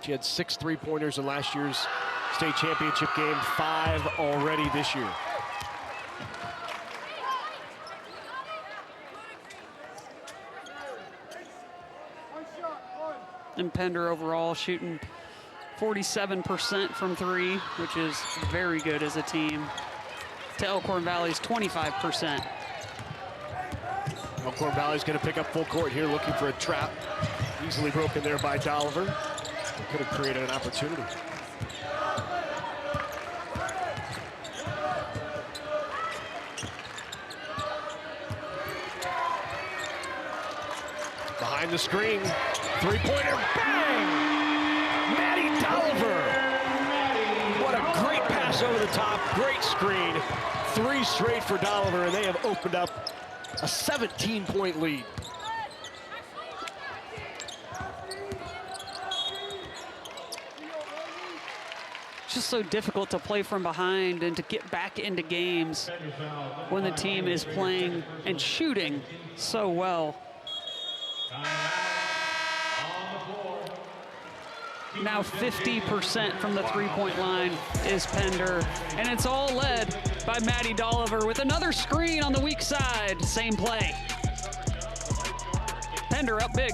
She had 6 three-pointers in last year's state championship game, 5 already this year. And Pender overall shooting 47% from 3, which is very good as a team, to Elkhorn Valley's 25%. Elkhorn Valley's going to pick up full court here, looking for a trap. Easily broken there by Dolliver. They could have created an opportunity. Behind the screen, three-pointer, bang! Maddie Dolliver! What a great pass over the top, great screen. 3 straight for Dolliver, and they have opened up a 17-point lead. It's just so difficult to play from behind and to get back into games when the team is playing and shooting so well. Now 50% from the three-point line is Pender, and it's all led by Maddie Dolliver with another screen on the weak side. Same play. Pender up big.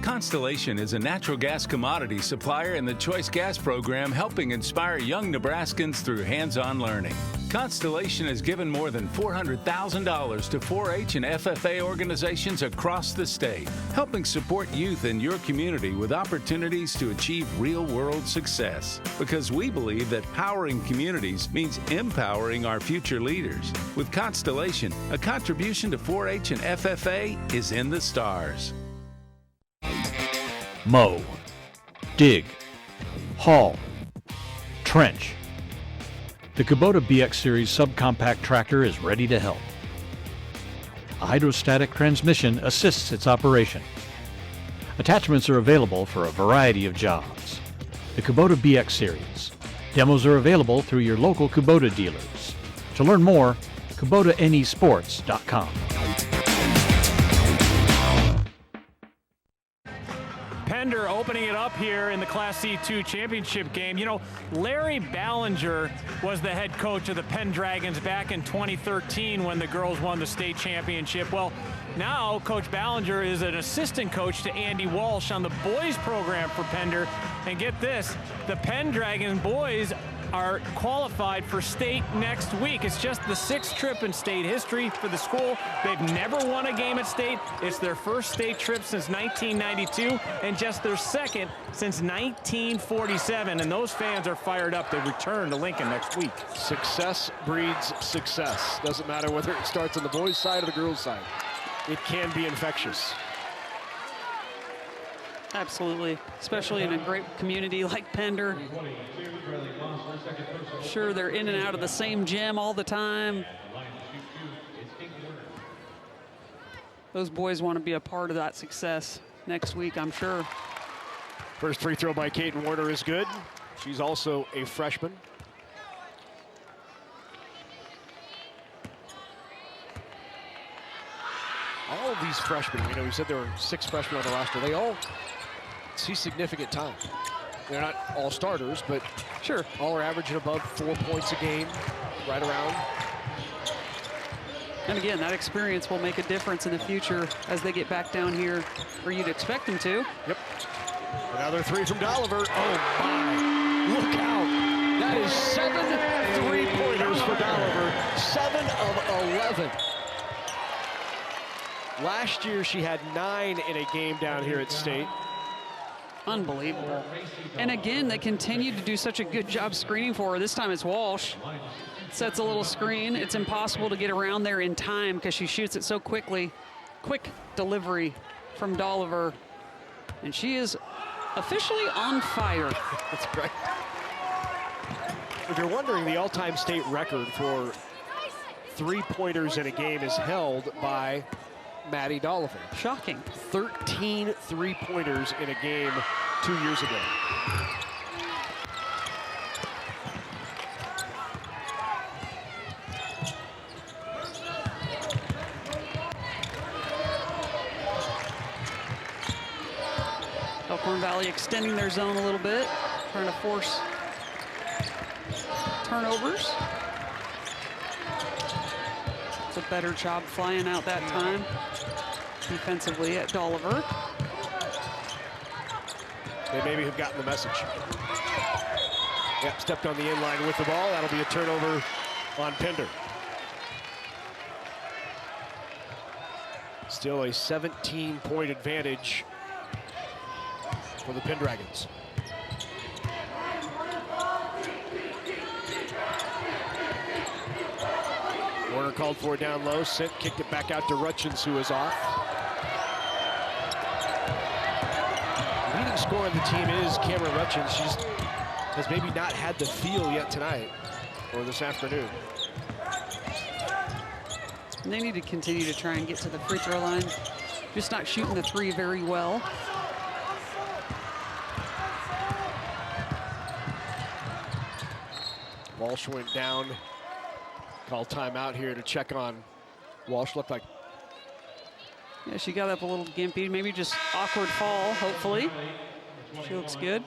Constellation is a natural gas commodity supplier in the Choice Gas program, helping inspire young Nebraskans through hands-on learning. Constellation has given more than $400,000 to 4-H and FFA organizations across the state, helping support youth in your community with opportunities to achieve real-world success. Because we believe that powering communities means empowering our future leaders. With Constellation, a contribution to 4-H and FFA is in the stars. Mow, dig, haul, trench. The Kubota BX Series subcompact tractor is ready to help. A hydrostatic transmission assists its operation. Attachments are available for a variety of jobs. The Kubota BX Series. Demos are available through your local Kubota dealers. To learn more, KubotaNesports.com. Pender opening it up here in the Class C2 championship game. You know, Larry Ballinger was the head coach of the Pendragons back in 2013 when the girls won the state championship. Well, now Coach Ballinger is an assistant coach to Andy Walsh on the boys program for Pender. And get this, the Pendragon boys are qualified for state next week. It's just the 6th trip in state history for the school. They've never won a game at state. It's their first state trip since 1992 and just their 2nd since 1947. And those fans are fired up. They return to Lincoln next week. Success breeds success. Doesn't matter whether it starts on the boys' side or the girls' side. It can be infectious. Absolutely, especially in a great community like Pender. Sure, they're in and out of the same gym all the time. Those boys want to be a part of that success next week, I'm sure. First free throw by Kaiten Warner is good. She's also a freshman. All of these freshmen, you know, we said there were 6 freshmen on the roster. They all see significant time. They're not all starters, but sure, all are averaging above 4 points a game, right around. And again, that experience will make a difference in the future as they get back down here where you'd expect them to. Yep. Another 3 from Dolliver. Oh my, look out. That is 7 3-pointers for Dolliver, 7 of 11. Last year, she had 9 in a game down here at state. Unbelievable. And again, they continue to do such a good job screening for her. This time it's Walsh. Sets a little screen. It's impossible to get around there in time because she shoots it so quickly. Quick delivery from Dolliver. And she is officially on fire. That's right. If you're wondering, the all-time state record for 3-pointers in a game is held by Maddie Dolliver. Shocking. 13 3-pointers in a game 2 years ago. Elkhorn Valley extending their zone a little bit, trying to force turnovers. It's a better job flying out that time defensively at Dolliver. They maybe have gotten the message. Yep, stepped on the inline with the ball. That'll be a turnover on Pender. Still a 17-point advantage for the Pendragons. Warner called for it down low, kicked it back out to Rutchins, who is off. The leading scorer on the team is Cameron Rutchins. She has maybe not had the feel yet tonight or this afternoon. And they need to continue to try and get to the free throw line. Just not shooting the 3 very well. Walsh went down. Call timeout here to check on Walsh. Looked like, yeah, she got up a little gimpy. Maybe just awkward fall, hopefully. She looks good.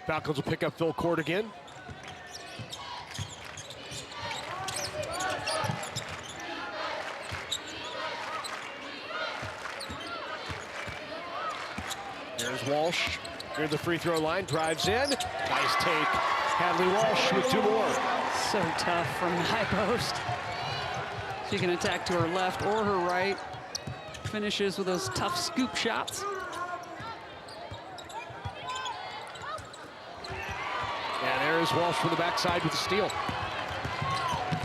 Falcons will pick up full court again. There's Walsh near the free throw line, drives in. Nice take. Hadley Walsh with 2 more. So tough from the high post. She can attack to her left or her right. Finishes with those tough scoop shots. And there is Walsh from the backside with the steal.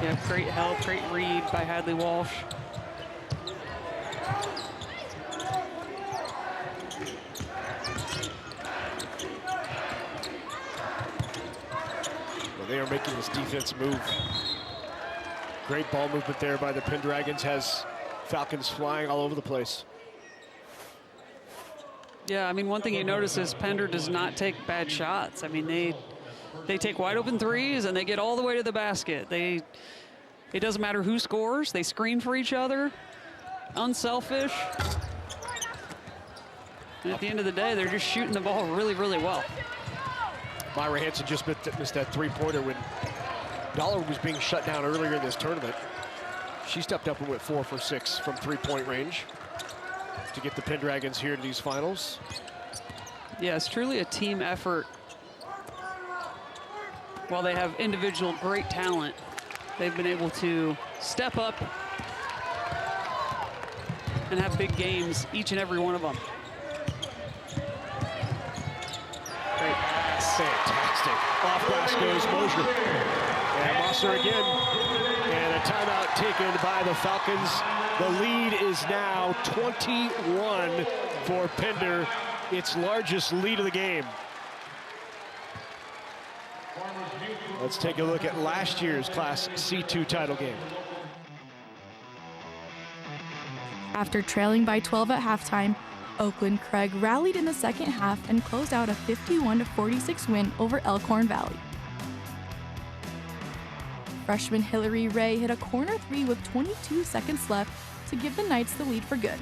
Yeah, great help, great read by Hadley Walsh. They are making this defense move. Great ball movement there by the Pendragons, has Falcons flying all over the place. Yeah, I mean, one thing you notice is Pender does not take bad shots. I mean, they take wide open 3s and they get all the way to the basket. It doesn't matter who scores. They screen for each other. Unselfish. And at the end of the day, they're just shooting the ball really, really well. Myra Hanson just missed that 3-pointer when Dollar was being shut down earlier in this tournament. She stepped up and went 4 for 6 from three-point range to get the Pendragons here in these finals. Yeah, it's truly a team effort. While they have individual great talent, they've been able to step up and have big games, each and every one of them. Great pass. Fantastic. Off glass goes Mosier. And Mosser again. And a timeout taken by the Falcons. The lead is now 21 for Pender, its largest lead of the game. Let's take a look at last year's Class C2 title game. After trailing by 12 at halftime, Oakland Craig rallied in the second half and closed out a 51-46 win over Elkhorn Valley. Freshman Hillary Ray hit a corner three with 22 seconds left to give the Knights the lead for good.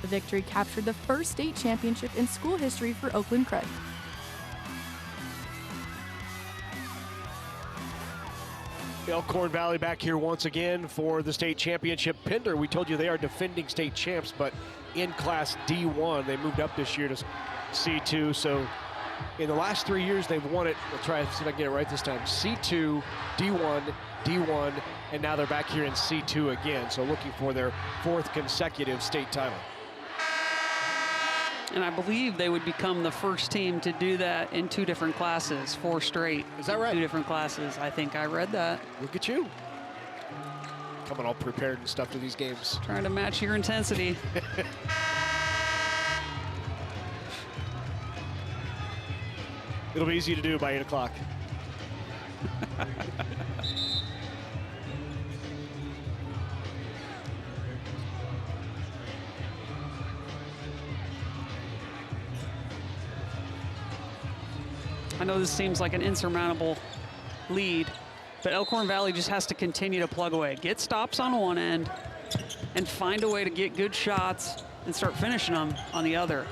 The victory captured the first state championship in school history for Oakland Craig. Elkhorn Valley back here once again for the state championship. Pender, we told you they are defending state champs, but in Class D1. They moved up this year to C2, so in the last 3 years they've won it. We'll try to see if I can get it right this time. C2, D1, D1, and now they're back here in C2 again, so looking for their 4th consecutive state title. And I believe they would become the first team to do that in 2 different classes, 4 straight. Is that right? 2 different classes. I think I read that. Look at you. Coming all prepared and stuff to these games. Trying to match your intensity. It'll be easy to do by 8 o'clock. I know this seems like an insurmountable lead, but Elkhorn Valley just has to continue to plug away. Get stops on one end and find a way to get good shots and start finishing them on the other.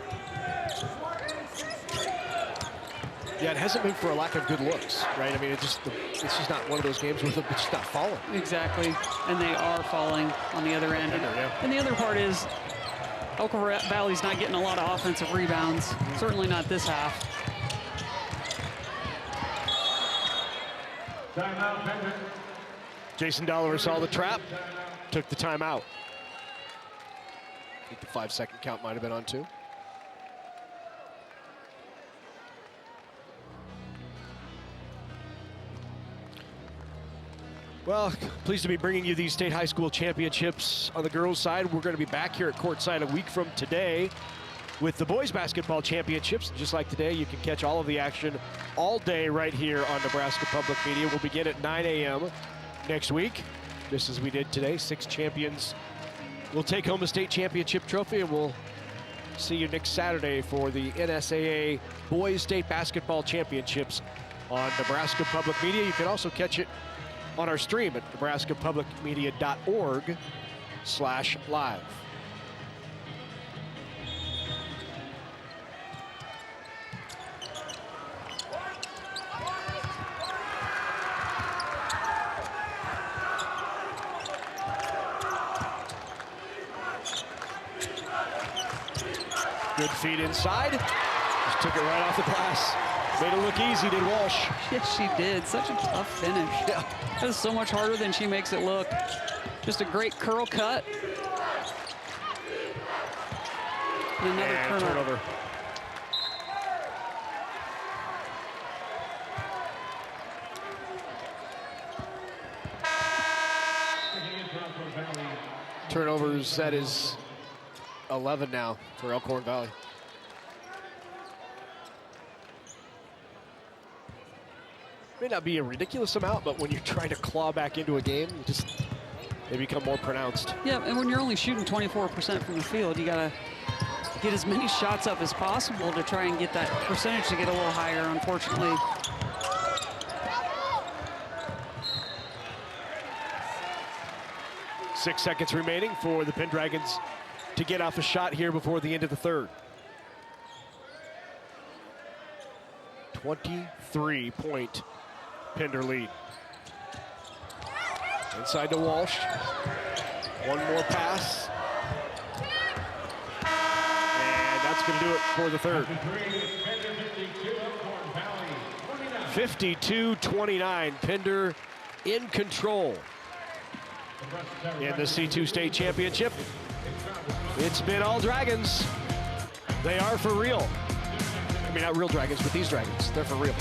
Yeah, it hasn't been for a lack of good looks, right? I mean, it's just not one of those games where it's just not falling. Exactly, and they are falling on the other end. And the other part is Elkhorn Valley's not getting a lot of offensive rebounds, certainly not this half. Jason Dollar saw the trap, took the timeout. I think the 5-second count might have been on too. Well, pleased to be bringing you these state high school championships. On the girls' side, we're going to be back here at courtside a week from today with the boys' basketball championships. Just like today, you can catch all of the action all day right here on Nebraska Public Media. We'll begin at 9 a.m. next week, just as we did today. 6 champions will take home a state championship trophy, and we'll see you next Saturday for the NSAA Boys State Basketball Championships on Nebraska Public Media. You can also catch it on our stream at nebraskapublicmedia.org/live. Good feed inside. Just took it right off the glass. Made it look easy, did Walsh. Yes, she did. Such a tough finish. Yeah. That is so much harder than she makes it look. Just a great curl cut. And another turnover. Turnovers, that is 11 now for Elkhorn Valley. May not be a ridiculous amount, but when you're trying to claw back into a game, they become more pronounced. Yeah, and when you're only shooting 24% from the field, you gotta get as many shots up as possible to try and get that percentage to get a little higher, unfortunately. Six seconds remaining for the Pendragons to get off a shot here before the end of the third. 23-point Pender lead. Inside to Walsh. One more pass. And that's going to do it for the third. 52-29, Pender in control in the C2 state championship. It's been all Dragons. They are for real. I mean, not real Dragons, but these Dragons, they're for real.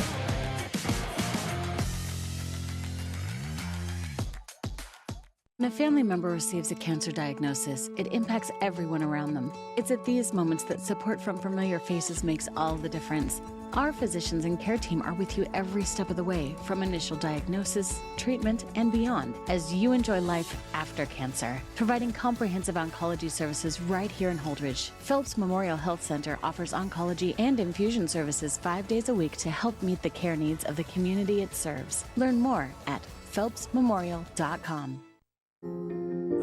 When a family member receives a cancer diagnosis, it impacts everyone around them. It's at these moments that support from familiar faces makes all the difference. Our physicians and care team are with you every step of the way, from initial diagnosis, treatment, and beyond, as you enjoy life after cancer, providing comprehensive oncology services right here in Holdridge. Phelps Memorial Health Center offers oncology and infusion services 5 days a week to help meet the care needs of the community it serves. Learn more at phelpsmemorial.com.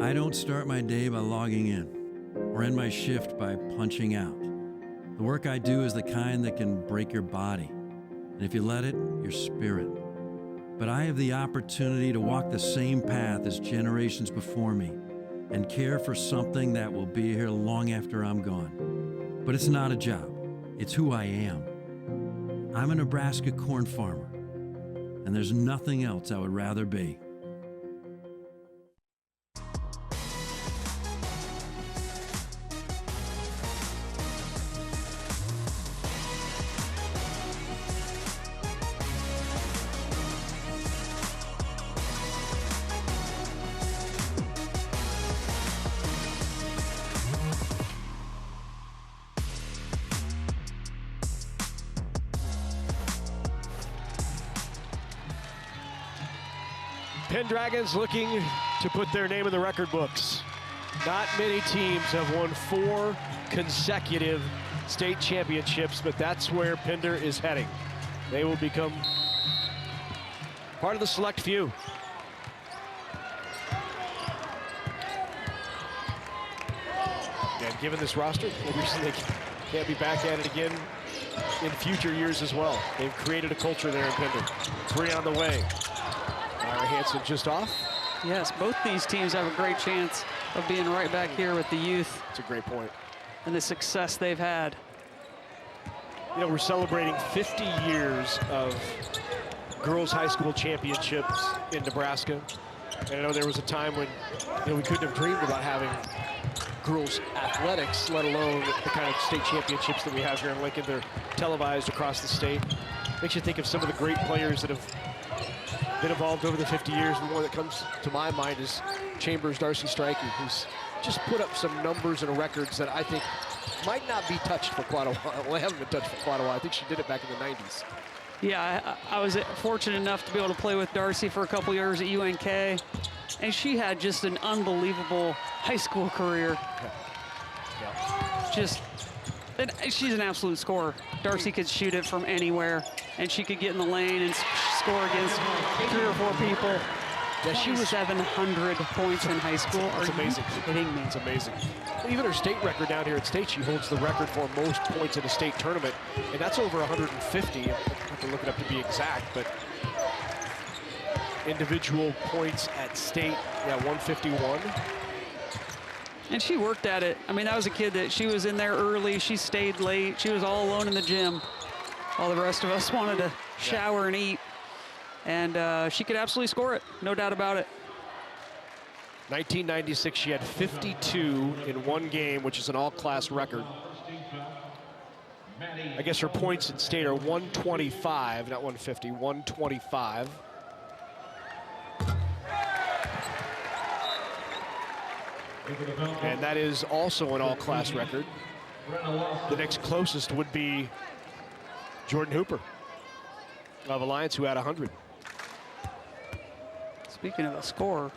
I don't start my day by logging in or end my shift by punching out. The work I do is the kind that can break your body, and if you let it, your spirit. But I have the opportunity to walk the same path as generations before me and care for something that will be here long after I'm gone. But it's not a job, it's who I am. I'm a Nebraska corn farmer, and there's nothing else I would rather be. Pendragons looking to put their name in the record books. Not many teams have won 4 consecutive state championships, but that's where Pender is heading. They will become part of the select few. And given this roster, maybe they can't be back at it again in future years as well. They've created a culture there in Pender. 3 on the way. Myra Hansen just off. Yes, both these teams have a great chance of being right back here with the youth. That's a great point. And the success they've had. You know, we're celebrating 50 years of girls' high school championships in Nebraska. And I know there was a time when, you know, we couldn't have dreamed about having girls athletics, let alone the kind of state championships that we have here in Lincoln. They're televised across the state. Makes you think of some of the great players that have been involved over the 50 years. The one that comes to my mind is Chambers Darcy Strikey, who's just put up some numbers and records that I think might not be touched for quite a while. Well, they haven't been touched for quite a while. I think she did it back in the 90s. Yeah, I was fortunate enough to be able to play with Darcy for a couple years at UNK, and she had just an unbelievable high school career. Just, she's an absolute scorer. Darcy could shoot it from anywhere, and she could get in the lane and score against 3 or 4 people. Yeah, she was 700 points in high school. That's amazing. Are you kidding me? It's amazing. Even her state record down here at state, she holds the record for most points in a state tournament, and that's over 150. I have to look it up to be exact, but individual points at state, yeah, 151. And she worked at it. I mean, that was a kid that she was in there early. She stayed late. She was all alone in the gym while the rest of us wanted to shower and eat. And she could absolutely score it, no doubt about it. 1996, she had 52 in one game, which is an all-class record. I guess her points in state are 125, not 150, 125. And that is also an all-class record. The next closest would be Jordan Hooper of Alliance, who had 100. Speaking of a score,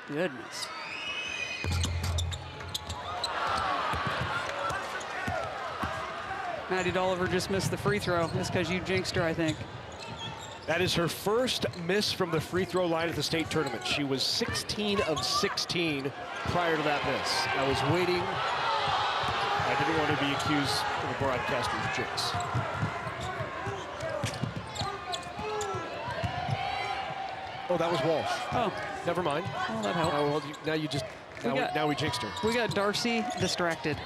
goodness. Maddie Dolliver just missed the free throw. That's because you jinxed her, I think. That is her first miss from the free throw line at the state tournament. She was 16 of 16 prior to that miss. I was waiting. I didn't want to be accused of a broadcaster's jinx. Oh, that was Walsh. Oh. Never mind. Well, that helped. Well, now we jinxed her. We got Darcy distracted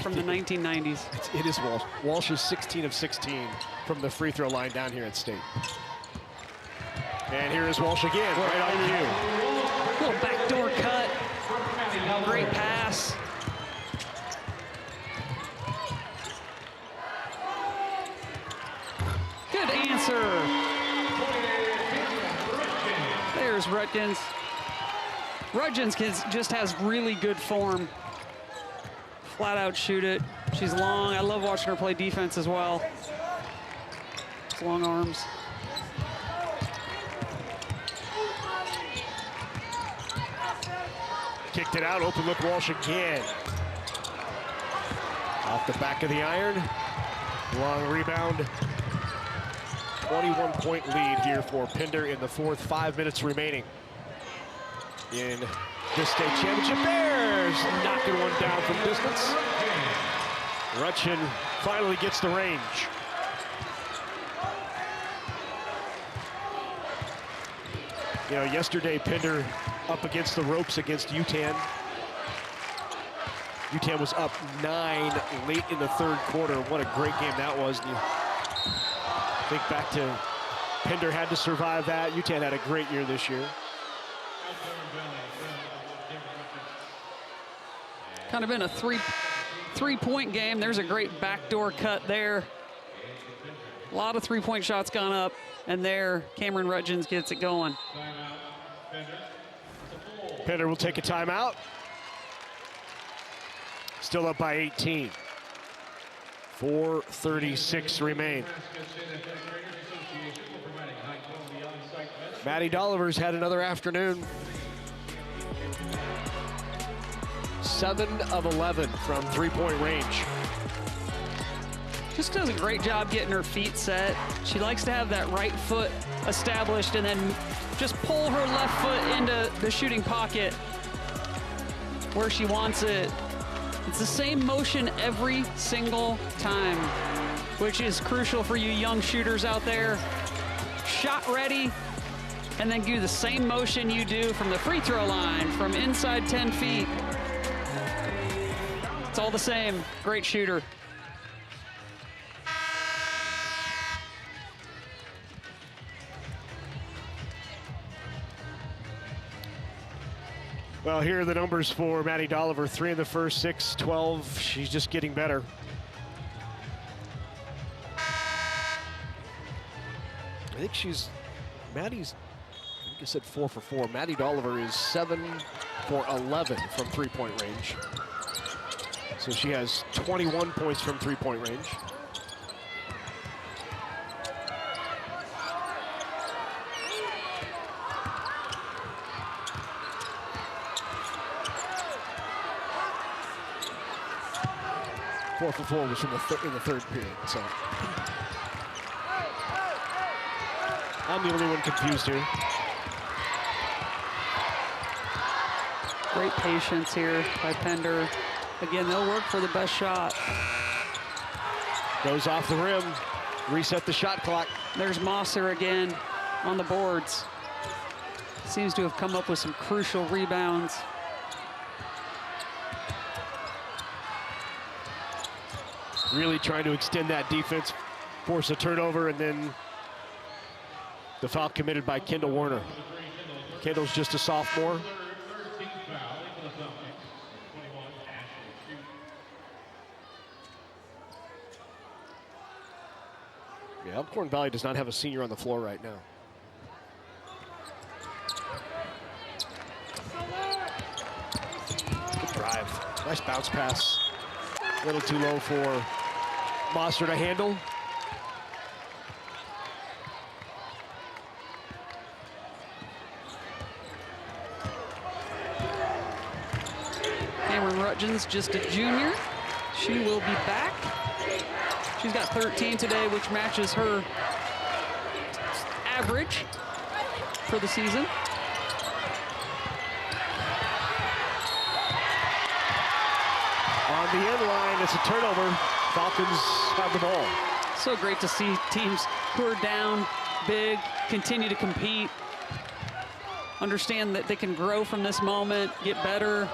from the 1990s. It is Walsh. Walsh is 16 of 16 from the free throw line down here at State. And here is Walsh again, right on you. Little backdoor cut. Great pass. Good answer. There's Rutgens. Rutgens just has really good form. Flat out shoot it. She's long. I love watching her play defense as well. Long arms. Kicked it out, open look Walsh again. Off the back of the iron. Long rebound. 21-point lead here for Pender in the fourth, 5 minutes remaining. In this state championship, Bears knocking one down from distance. Rutchen finally gets the range. You know, yesterday Pender up against the ropes against UTAN. UTAN was up 9 late in the third quarter. What a great game that was. And you think back to Pender had to survive that. UTAN had a great year this year. Kind of been a three-point game. There's a great backdoor cut there. A lot of three-point shots gone up, and there Cameron Rutgens gets it going. Pender will take a timeout. Still up by 18. 4:36 remain. Maddie Dolliver's had another afternoon. 7 of 11 from three-point range. Just does a great job getting her feet set. She likes to have that right foot established and then just pull her left foot into the shooting pocket where she wants it. It's the same motion every single time, which is crucial for you young shooters out there. Shot ready, and then do the same motion you do from the free throw line, from inside 10 feet. It's all the same. Great shooter. Well, here are the numbers for Maddie Dolliver. 3 in the first, 6, 12. She's just getting better. I think Maddie's, I think I said 4 for 4. Maddie Dolliver is 7 for 11 from three-point range. So she has 21 points from three-point range. Four for 4 was from in the third period, so. I'm the only one confused here. Great patience here by Pender. Again, they'll work for the best shot. Goes off the rim, reset the shot clock. There's Mosser again on the boards. Seems to have come up with some crucial rebounds. Really trying to extend that defense, force a turnover, and then the foul committed by Kendall Warner. Kendall's just a sophomore. Yeah, Elkhorn Valley does not have a senior on the floor right now. Good drive. Nice bounce pass. A little too low for Mosser to handle. Cameron Rutgens, just a junior. She will be back. She's got 13 today, which matches her average for the season. On the end line, it's a turnover. Falcons have the ball. So great to see teams who are down big continue to compete. understand that they can grow from this moment, get better.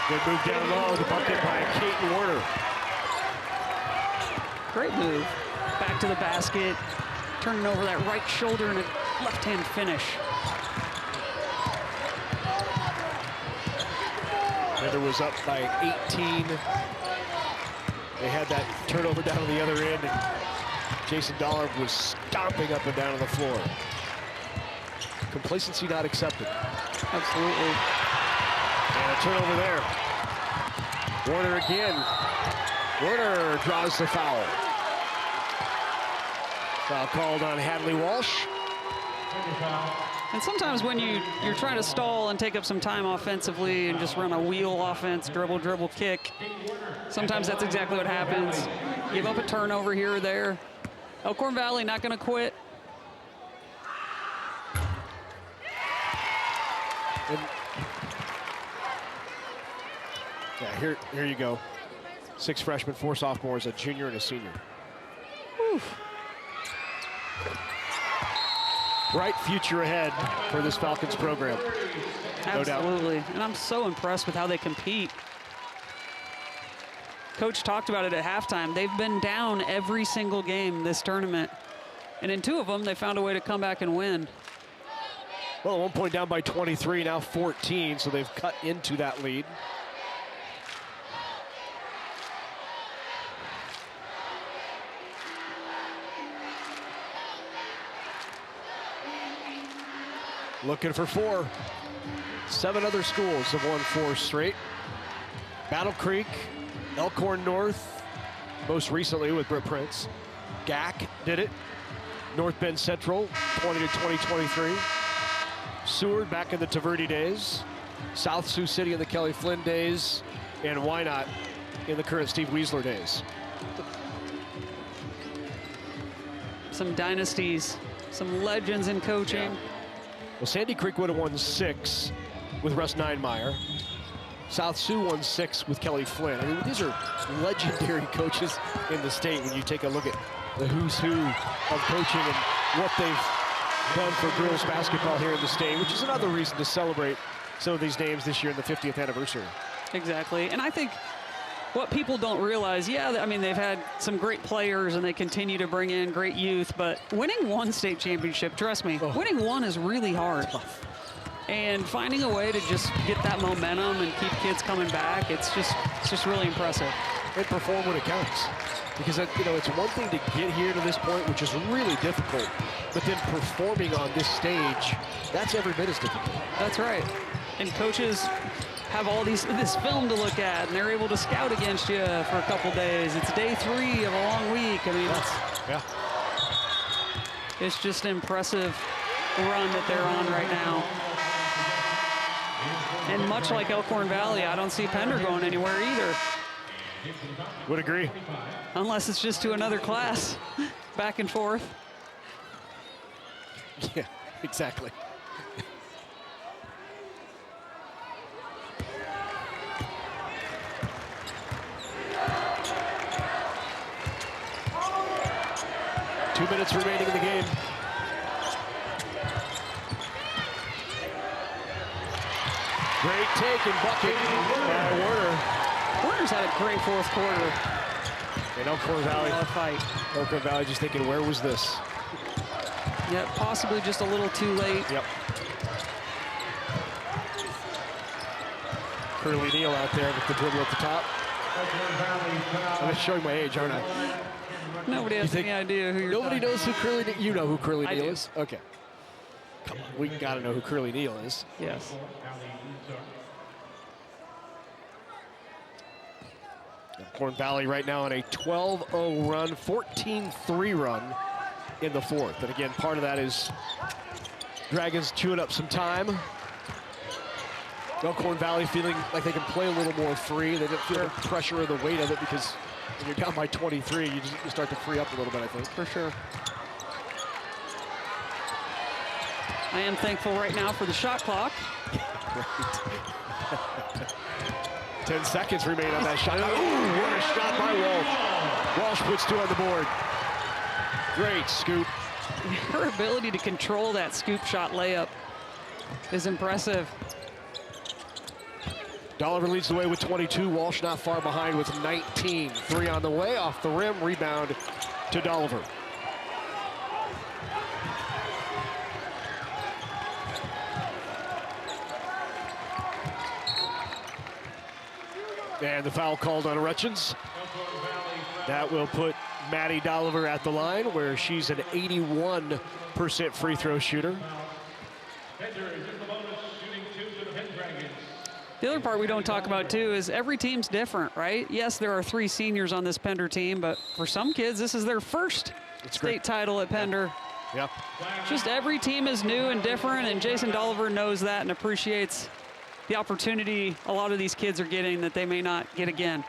Good move down low, the bucket by Kate Warner. Great move. Back to the basket, turning over that right shoulder and a left-hand finish. Pender was up by 18. They had that turnover down on the other end, and Jason Dollar was stomping up and down on the floor. Complacency not accepted. Absolutely. And a turnover there. Warner again. Warner draws the foul. Foul called on Hadley Walsh. And sometimes when you're trying to stall and take up some time offensively and just run a wheel offense, dribble, kick, sometimes that's exactly what happens. Give up a turnover here or there. Elkhorn Valley not going to quit. And yeah, here you go. 6 freshmen, 4 sophomores, a junior and a senior. Whew. Bright future ahead for this Falcons program. No doubt. Absolutely. And I'm so impressed with how they compete. Coach talked about it at halftime. They've been down every single game this tournament. And in 2 of them, they found a way to come back and win. Well, at one point down by 23, now 14, so they've cut into that lead. Looking for 4. 7 other schools have won 4 straight. Battle Creek, Elkhorn North, most recently with Britt Prince. GAC did it. North Bend Central, 20 to 2023. Seward back in the Taverdi days. South Sioux City in the Kelly Flynn days. And Wynot in the current Steve Weisler days. Some dynasties, some legends in coaching. Yeah. Well, Sandy Creek would have won 6 with Russ Ninemeyer. South Sioux won 6 with Kelly Flynn. I mean, these are legendary coaches in the state when you take a look at the who's who of coaching and what they've done for girls basketball here in the state, which is another reason to celebrate some of these names this year in the 50th anniversary. Exactly. And I think what people don't realize, yeah, I mean, they've had some great players and they continue to bring in great youth, but winning 1 state championship, trust me, winning 1 is really hard. And finding a way to just get that momentum and keep kids coming back, it's just really impressive. And perform when it counts. Because, you know, it's one thing to get here to this point, which is really difficult, but then performing on this stage, that's every bit as difficult. That's right. And coaches have all this film to look at, and they're able to scout against you for a couple days. It's day 3 of a long week. I mean, it's just an impressive run that they're on right now. And much like Elkhorn Valley, I don't see Pender going anywhere either. Would agree. Unless it's just to another class, back and forth. Yeah, exactly. Two minutes remaining in the game. Great take and bucket by Warner. Warner's had a great 4th quarter. And Elkhorn Valley. Elkhorn Valley just thinking, where was this? Yeah, possibly just a little too late. Yep. Curly Neal out there with the dribble at the top. I'm just showing my age, aren't I? Nobody has any idea who you're Nobody talking knows who Curly Neal. You know who Curly Neal do. is? Okay. Come on, we gotta know who Curly Neal is. Yes. Elkhorn Valley right now on a 12-0 run, 14-3 run in the 4th. And again, part of that is Dragons chewing up some time. Elkhorn Valley feeling like they can play a little more free. They don't feel the pressure or the weight of it because when you're down by 23, you start to free up a little bit, I think. For sure. I am thankful right now for the shot clock. 10 seconds remain on that shot. Ooh, what a shot by Walsh. Walsh puts 2 on the board. Great scoop. Her ability to control that scoop shot layup is impressive. Dolliver leads the way with 22. Walsh not far behind with 19. 3 on the way, off the rim, rebound to Dolliver. And the foul called on Rutchins. That will put Maddie Dolliver at the line, where she's an 81% free throw shooter. The other part we don't talk about too is every team's different, right? Yes, there are 3 seniors on this Pender team, but for some kids, this is their first state title at Pender. Yep. Just every team is new and different, and Jason Dolliver knows that and appreciates the opportunity a lot of these kids are getting that they may not get again.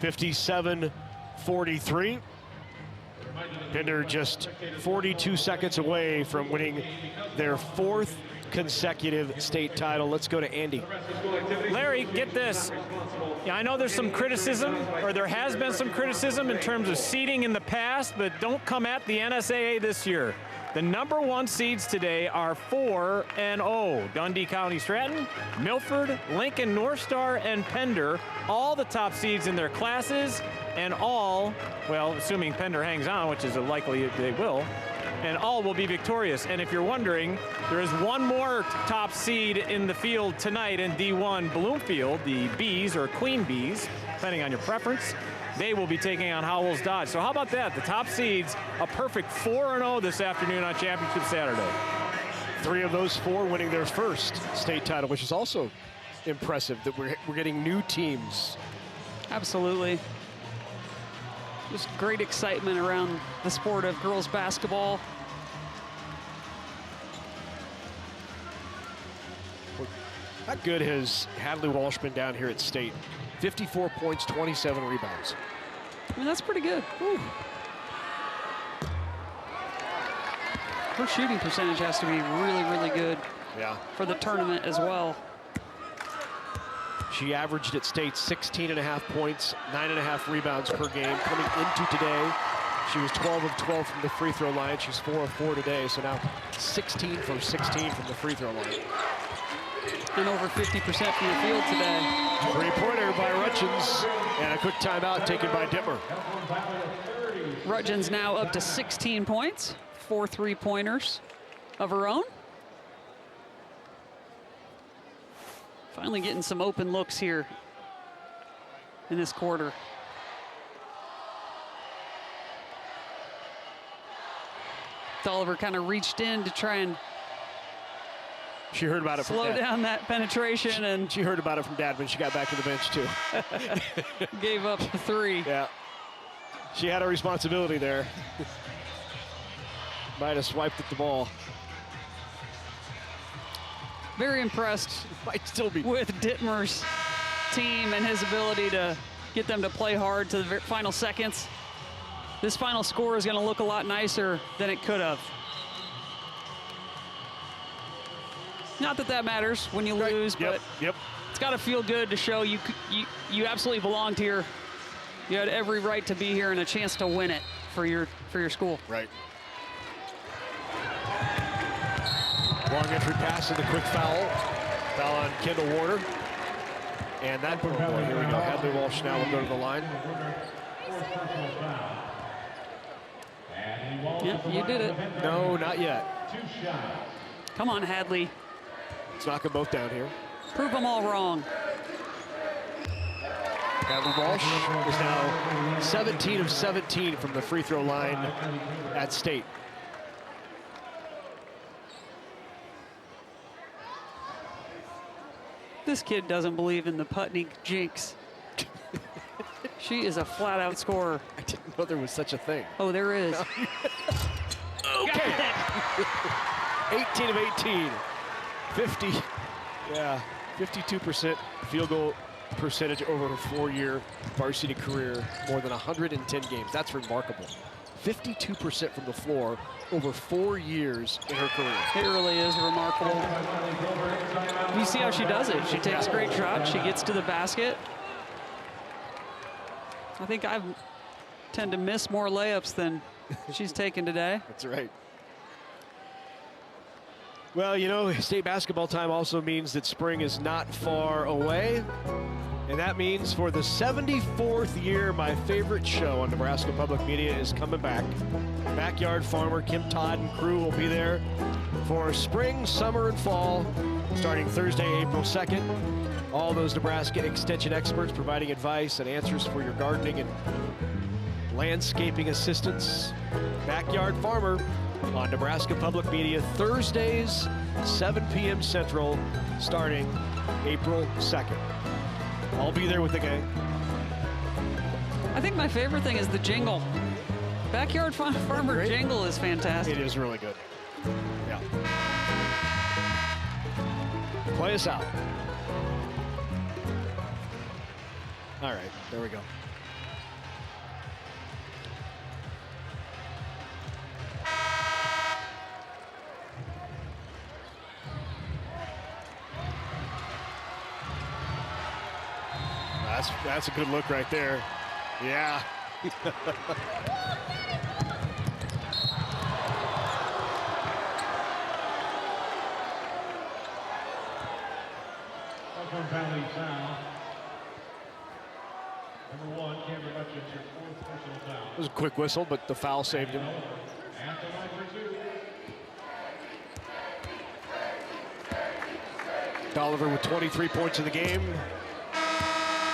(57-43). Pender just 42 seconds away from winning their 4th consecutive state title. Let's go to Andy. Larry, get this. Yeah, I know there's some criticism, or there has been some criticism in terms of seeding in the past, but don't come at the NSAA this year. The #1 seeds today are 4-0. Dundee County Stratton, Milford, Lincoln North Star, and Pender, all the top seeds in their classes, and all, well, assuming Pender hangs on, which is likely they will, and all will be victorious. And if you're wondering, there is one more top seed in the field tonight in D1 Bloomfield, the Bees or Queen Bees, depending on your preference. They will be taking on Howells Dodge. So how about that? The top seeds, a perfect 4-0 this afternoon on Championship Saturday. 3 of those 4 winning their first state title, which is also impressive that we're getting new teams. Absolutely. Just great excitement around the sport of girls basketball. How good has Hadley Walsh been down here at state? 54 points, 27 rebounds. I mean, that's pretty good. Woo. Her shooting percentage has to be really, really good for the tournament as well. She averaged at state 16.5 points, 9.5 rebounds per game. Coming into today, she was 12 of 12 from the free throw line. She's 4 of 4 today, so now 16 from 16 from the free throw line. And over 50% from the field today. 3-pointer by Rutchins, and a quick timeout taken by Dittmer. Rutchins now up to 16 points, 4 3-pointers of her own. Finally getting some open looks here in this quarter. Dolliver kind of reached in to try and she heard about it slow from Dad. down that penetration, and she heard about it from Dad when she got back to the bench too. Gave up the 3. Yeah, she had a responsibility there. Might have swiped at the ball. Very impressed might still be with Dittmer's team and his ability to get them to play hard to the final seconds. This final score is going to look a lot nicer than it could have. Not that that matters when you lose, but it's got to feel good to show you absolutely belonged here. You had every right to be here and a chance to win it for your school. Right. Long entry pass and the quick foul. Foul on Kendall Warner. And that, here we go. Hadley Walsh now will go to the line. Yep, you did it. No, not yet. Come on, Hadley. Let's knock them both down here. Prove them all wrong. Hadley Walsh is now 17 of 17 from the free throw line at state. This kid doesn't believe in the Putney jinx. She is a flat-out scorer. I didn't know there was such a thing. Oh, there is. Okay. 18 of 18. 52% field goal percentage over her 4-year varsity career. More than 110 games. That's remarkable. 52% from the floor over 4 years in her career. It really is remarkable. You see how she does it. She takes great shots. She gets to the basket. I think I tend to miss more layups than she's taken today. That's right. Well, you know, state basketball time also means that spring is not far away. And that means for the 74th year, my favorite show on Nebraska Public Media is coming back. Backyard Farmer, Kim Todd and crew will be there for spring, summer, and fall, starting Thursday, April 2nd. All those Nebraska Extension experts providing advice and answers for your gardening and landscaping assistance. Backyard Farmer on Nebraska Public Media, Thursdays, 7 p.m. Central, starting April 2nd. I'll be there with the gang. I think my favorite thing is the jingle. Backyard Farmer jingle is fantastic. It is really good. Yeah. Play us out. All right, there we go. That's a good look right there. Yeah. Elkhorn penalty foul. Number 1, Cameron Hutchins, your 4th personal foul. It was a quick whistle, but the foul saved him. At the line for 2. Dolliver with 23 points in the game.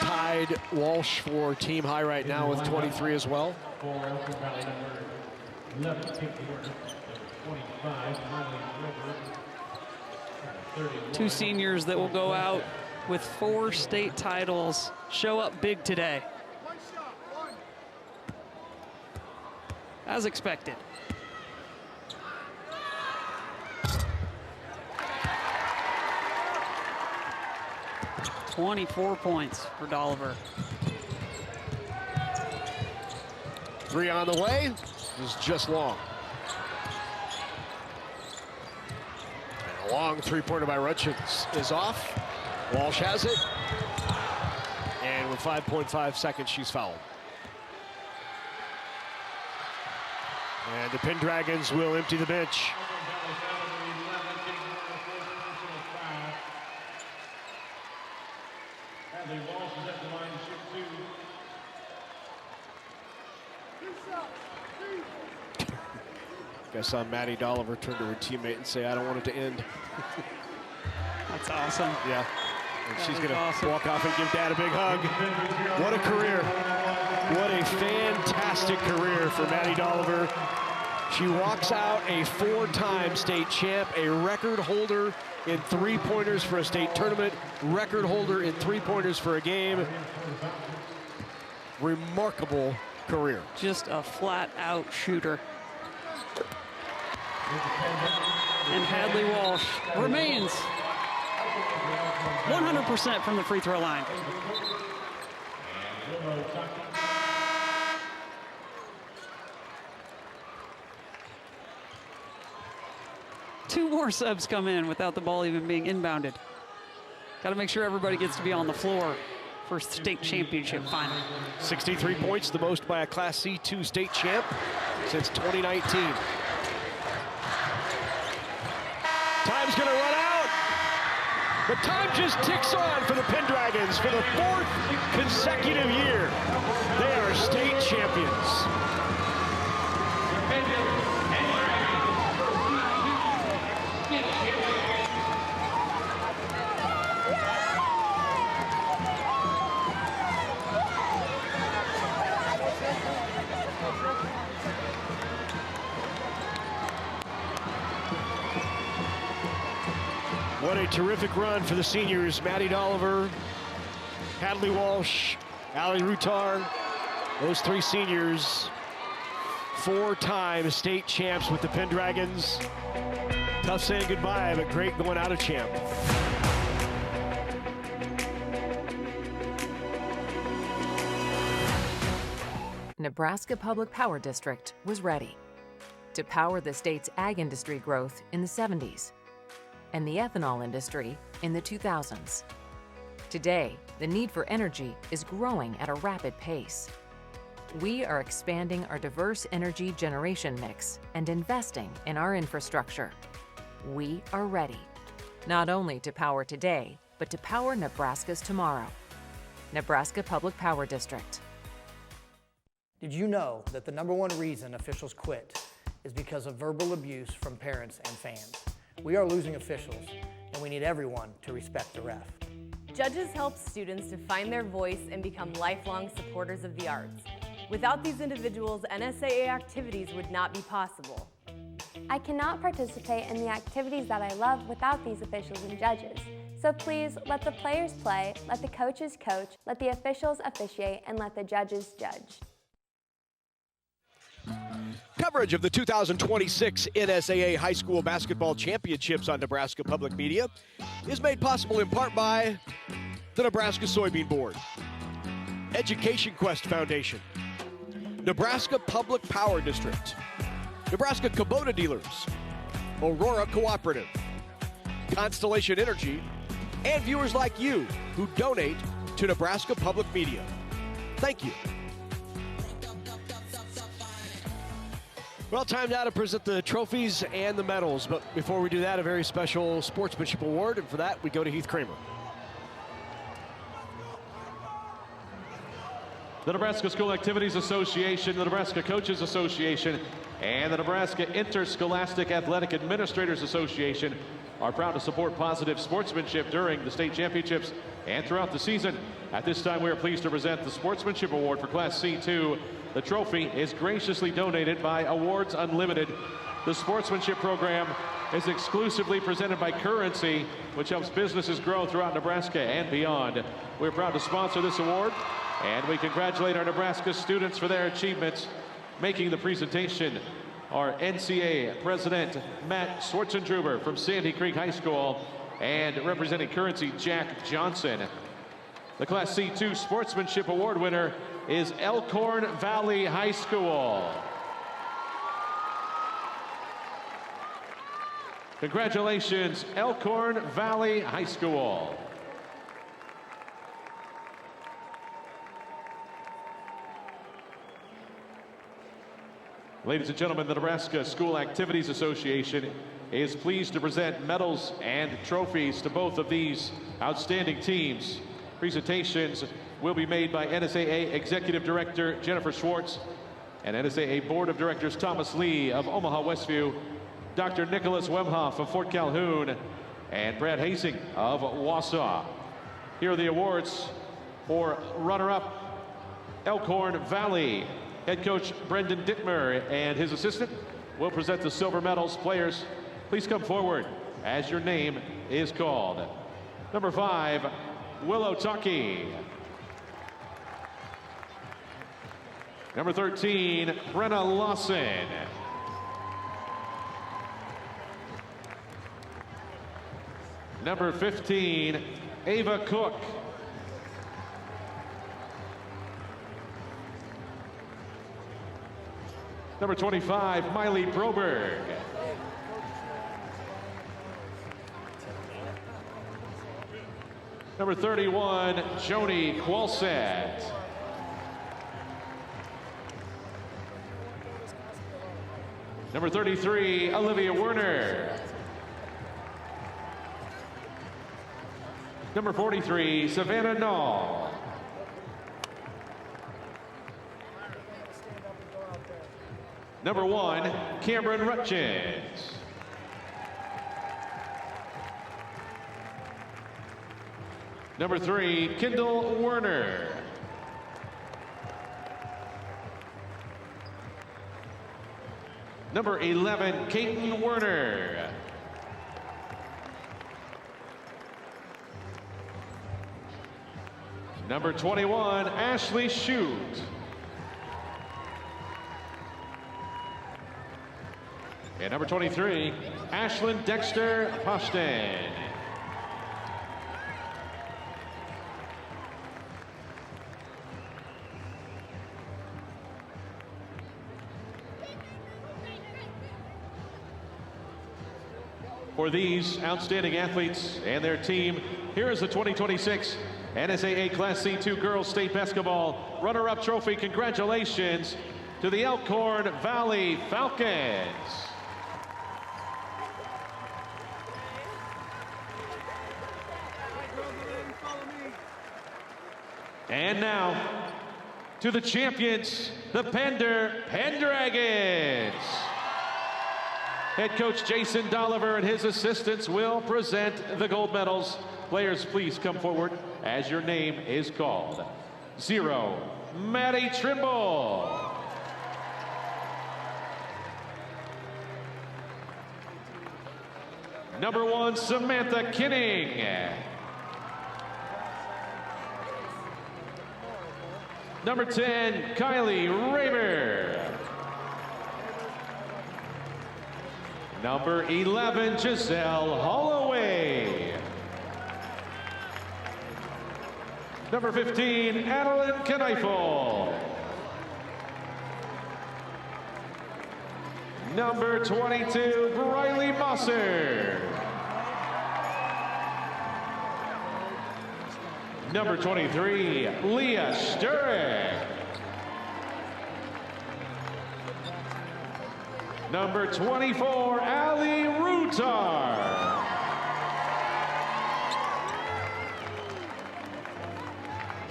Tied Walsh for team high right now with 23 as well. For Elkhorn Valley, number 11, Kate Warner, number 25, Molly Rivers. Two seniors that will go out with 4 state titles show up big today. As expected. .24 points for Dolliver. 3 on the way is just long. And a long three-pointer by Hutchins is off. Walsh has it. And with 5.5 seconds, she's fouled. And the Pendragons will empty the bench. Walsh is at the line to shoot 2. I saw Maddie Dolliver turn to her teammate and say, "I don't want it to end." That's awesome. Yeah. And she's going to awesome. walk off and give Dad a big hug. What a career. What a fantastic career for Maddie Dolliver. She walks out a 4-time state champ, a record holder in three-pointers for a state tournament, record holder in three-pointers for a game. Remarkable career. Just a flat-out shooter. And Hadley Walsh remains 100% from the free throw line. Two more subs come in without the ball even being inbounded. Got to make sure everybody gets to be on the floor for state championship final. 63 points, the most by a Class C2 state champ since 2019. Time's going to run out, but time just ticks on for the Pendragons for the 4th consecutive year. They are state champions. What a terrific run for the seniors. Maddie Dolliver, Hadley Walsh, Allie Rutar, those 3 seniors, 4-time state champs with the Pendragons. Tough saying goodbye, but great going out a champ. Nebraska Public Power District was ready to power the state's ag industry growth in the 70s and the ethanol industry in the 2000s. Today, the need for energy is growing at a rapid pace. We are expanding our diverse energy generation mix and investing in our infrastructure. We are ready, not only to power today, but to power Nebraska's tomorrow. Nebraska Public Power District. Did you know that the #1 reason officials quit is because of verbal abuse from parents and fans? We are losing officials, and we need everyone to respect the ref. Judges help students to find their voice and become lifelong supporters of the arts. Without these individuals, NSAA activities would not be possible. I cannot participate in the activities that I love without these officials and judges. So please, let the players play, let the coaches coach, let the officials officiate, and let the judges judge. Coverage of the 2026 NSAA High School Basketball Championships on Nebraska Public Media is made possible in part by the Nebraska Soybean Board, Education Quest Foundation, Nebraska Public Power District, Nebraska Kubota Dealers, Aurora Cooperative, Constellation Energy, and viewers like you who donate to Nebraska Public Media. Thank you. Well, time now to present the trophies and the medals. But before we do that, a very special sportsmanship award. And for that, we go to Heath Kramer. The Nebraska School Activities Association, the Nebraska Coaches Association, and the Nebraska Interscholastic Athletic Administrators Association are proud to support positive sportsmanship during the state championships and throughout the season. At this time, we are pleased to present the Sportsmanship Award for Class C2. The trophy is graciously donated by Awards Unlimited. The sportsmanship program is exclusively presented by Currency, which helps businesses grow throughout Nebraska and beyond. We're proud to sponsor this award, and we congratulate our Nebraska students for their achievements. Making the presentation, our NCAA President Matt Schwartzendruber from Sandy Creek High School, and representing Currency, Jack Johnson. The Class C2 Sportsmanship Award winner is Elkhorn Valley High School. Congratulations, Elkhorn Valley High School. Ladies and gentlemen, the Nebraska School Activities Association is pleased to present medals and trophies to both of these outstanding teams. Presentations will be made by NSAA Executive Director Jennifer Schwartz and NSAA Board of Directors Thomas Lee of Omaha Westview, Dr. Nicholas Wemhoff of Fort Calhoun, and Brad Hasing of Wausau. Here are the awards for runner-up Elkhorn Valley. Head coach Brendan Dittmer and his assistant will present the silver medals. Players, please come forward as your name is called. Number 5, Willow Tuckey. Number 13, Brenna Lawson. Number 15, Ava Cook. Number 25, Miley Broberg. Number 31, Joni Qualsett. Number 33, Olivia Werner. Number 43, Savannah Nall. Number 1, Cameron Rutchins. Number 3, Kendall Werner. Number 11, Caden Werner. Number 21, Ashley Shute. And number 23, Ashlyn Dexter Poshton. For these outstanding athletes and their team, here is the 2026 NSAA Class C2 Girls State Basketball Runner-Up Trophy. Congratulations to the Elkhorn Valley Falcons. And now, to the champions, the Pender Pendragons. Head coach Jason Dolliver and his assistants will present the gold medals. Players, please come forward as your name is called. 0, Maddie Trimble. Number 1, Samantha Kinning. Number 10, Kylie Raver. Number 11, Giselle Holloway. Number 15, Adeline Kneifel. Number 22, Briley Mosser. Number 23, Leah Sturek. Number 24, Ali Rutar.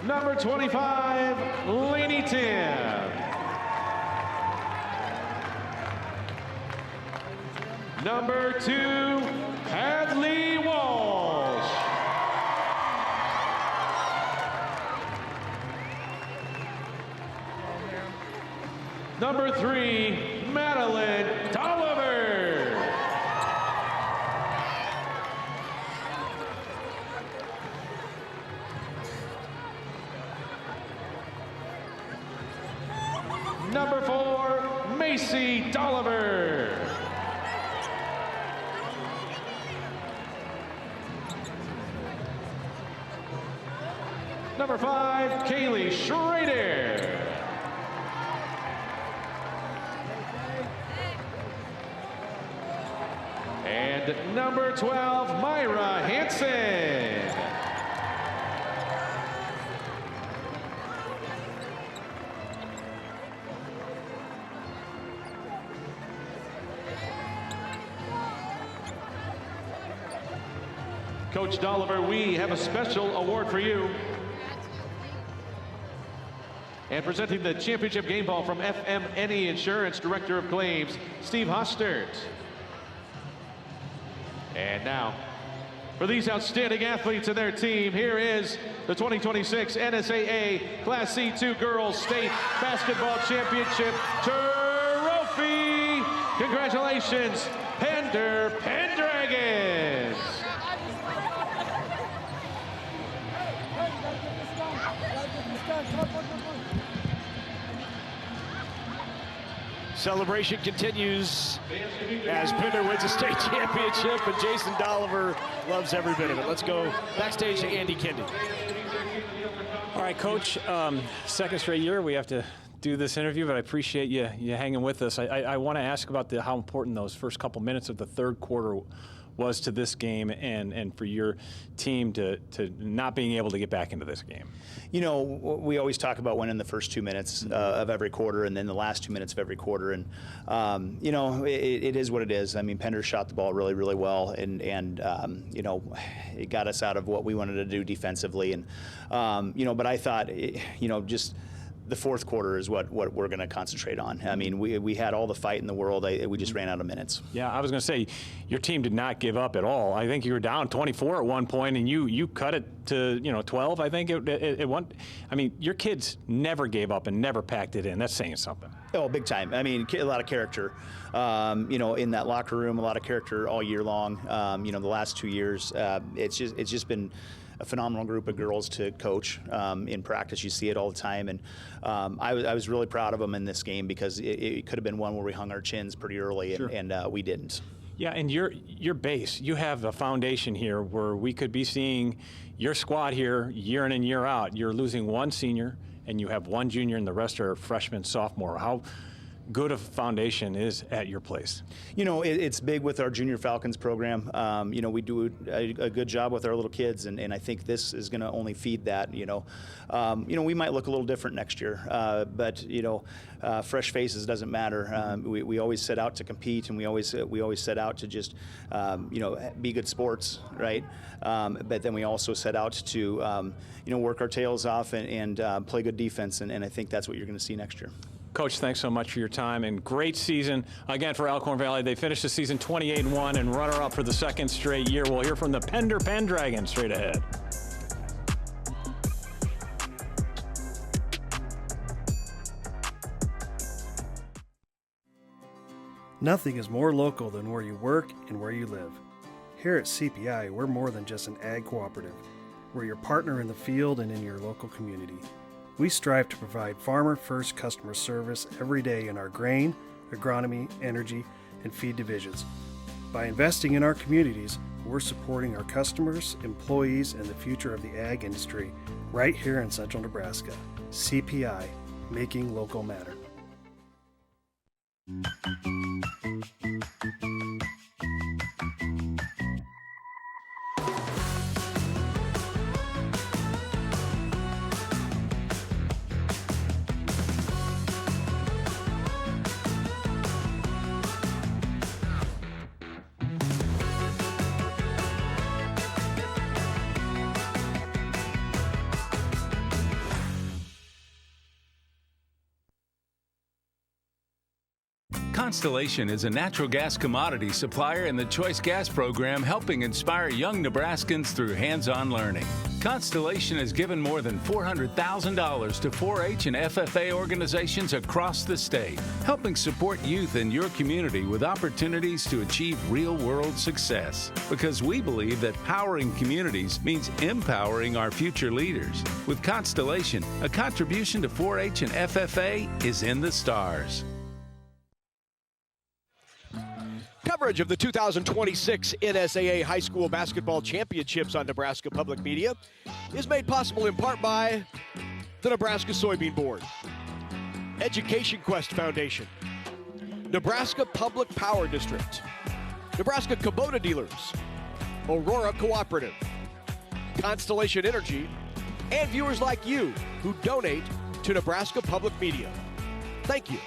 Number 25, Lainey Tim. Number 2, Hadley Walsh. Number 3, Madeline Dolliver. Number 4, Macy Dolliver. Number 5, Kaylee Schrader. And number 12, Myra Hansen. Coach Dolliver, we have a special award for you. And presenting the championship game ball from FMNE Insurance, Director of Claims, Steve Hostert. And now, for these outstanding athletes and their team, here is the 2026 NSAA Class C2 Girls State Basketball Championship Trophy. Congratulations, Pender Pendragons. Celebration continues as Pender wins a state championship, and Jason Dolliver loves every bit of it. Let's go backstage to Andy Kendi. All right, Coach, second straight year we have to do this interview, but I appreciate you hanging with us. I want to ask about how important those first couple minutes of the third quarter was to this game and for your team to not being able to get back into this game. You know, we always talk about winning the first 2 minutes of every quarter and then the last 2 minutes of every quarter. And, you know, it is what it is. I mean, Pender shot the ball really, really well. And you know, it got us out of what we wanted to do defensively. And, you know, but I thought, you know, just the fourth quarter is what we're going to concentrate on. I mean, we had all the fight in the world. We just ran out of minutes. Yeah, I was going to say, your team did not give up at all. I think you were down 24 at one point, and you cut it to 12. I think it went. I mean, your kids never gave up and never packed it in. That's saying something. Oh, big time. I mean, a lot of character. You know, in that locker room, a lot of character all year long. You know, the last 2 years, it's just been a phenomenal group of girls to coach. In practice, you see it all the time, and I was really proud of them in this game because it could have been one where we hung our chins pretty early, and, Sure. We didn't. Yeah, and your base, you have a foundation here where we could be seeing your squad here year in and year out. You're losing one senior, and you have one junior, and the rest are freshman, sophomore. How good a foundation is at your place? It's big with our Junior Falcons program. We do a good job with our little kids, and I think this is going to only feed that. We might look a little different next year, but fresh faces doesn't matter. We always set out to compete, and we always set out to just be good sports, right? But then we also set out to work our tails off and play good defense, and I think that's what you're going to see next year. Coach, thanks so much for your time and great season again for Elkhorn Valley. They finished the season 28-1 and runner-up for the second straight year. We'll hear from the Pender Pendragons straight ahead. Nothing is more local than where you work and where you live. Here at CPI, we're more than just an ag cooperative. We're your partner in the field and in your local community. We strive to provide farmer-first customer service every day in our grain, agronomy, energy, and feed divisions. By investing in our communities, we're supporting our customers, employees, and the future of the ag industry right here in Central Nebraska. CPI, making local matter. Constellation is a natural gas commodity supplier in the Choice Gas program, helping inspire young Nebraskans through hands-on learning. Constellation has given more than $400,000 to 4-H and FFA organizations across the state, helping support youth in your community with opportunities to achieve real-world success. Because we believe that powering communities means empowering our future leaders. With Constellation, a contribution to 4-H and FFA is in the stars. Coverage of the 2026 NSAA High School Basketball Championships on Nebraska Public Media is made possible in part by the Nebraska Soybean Board, Education Quest Foundation, Nebraska Public Power District, Nebraska Kubota Dealers, Aurora Cooperative, Constellation Energy, and viewers like you who donate to Nebraska Public Media. Thank you.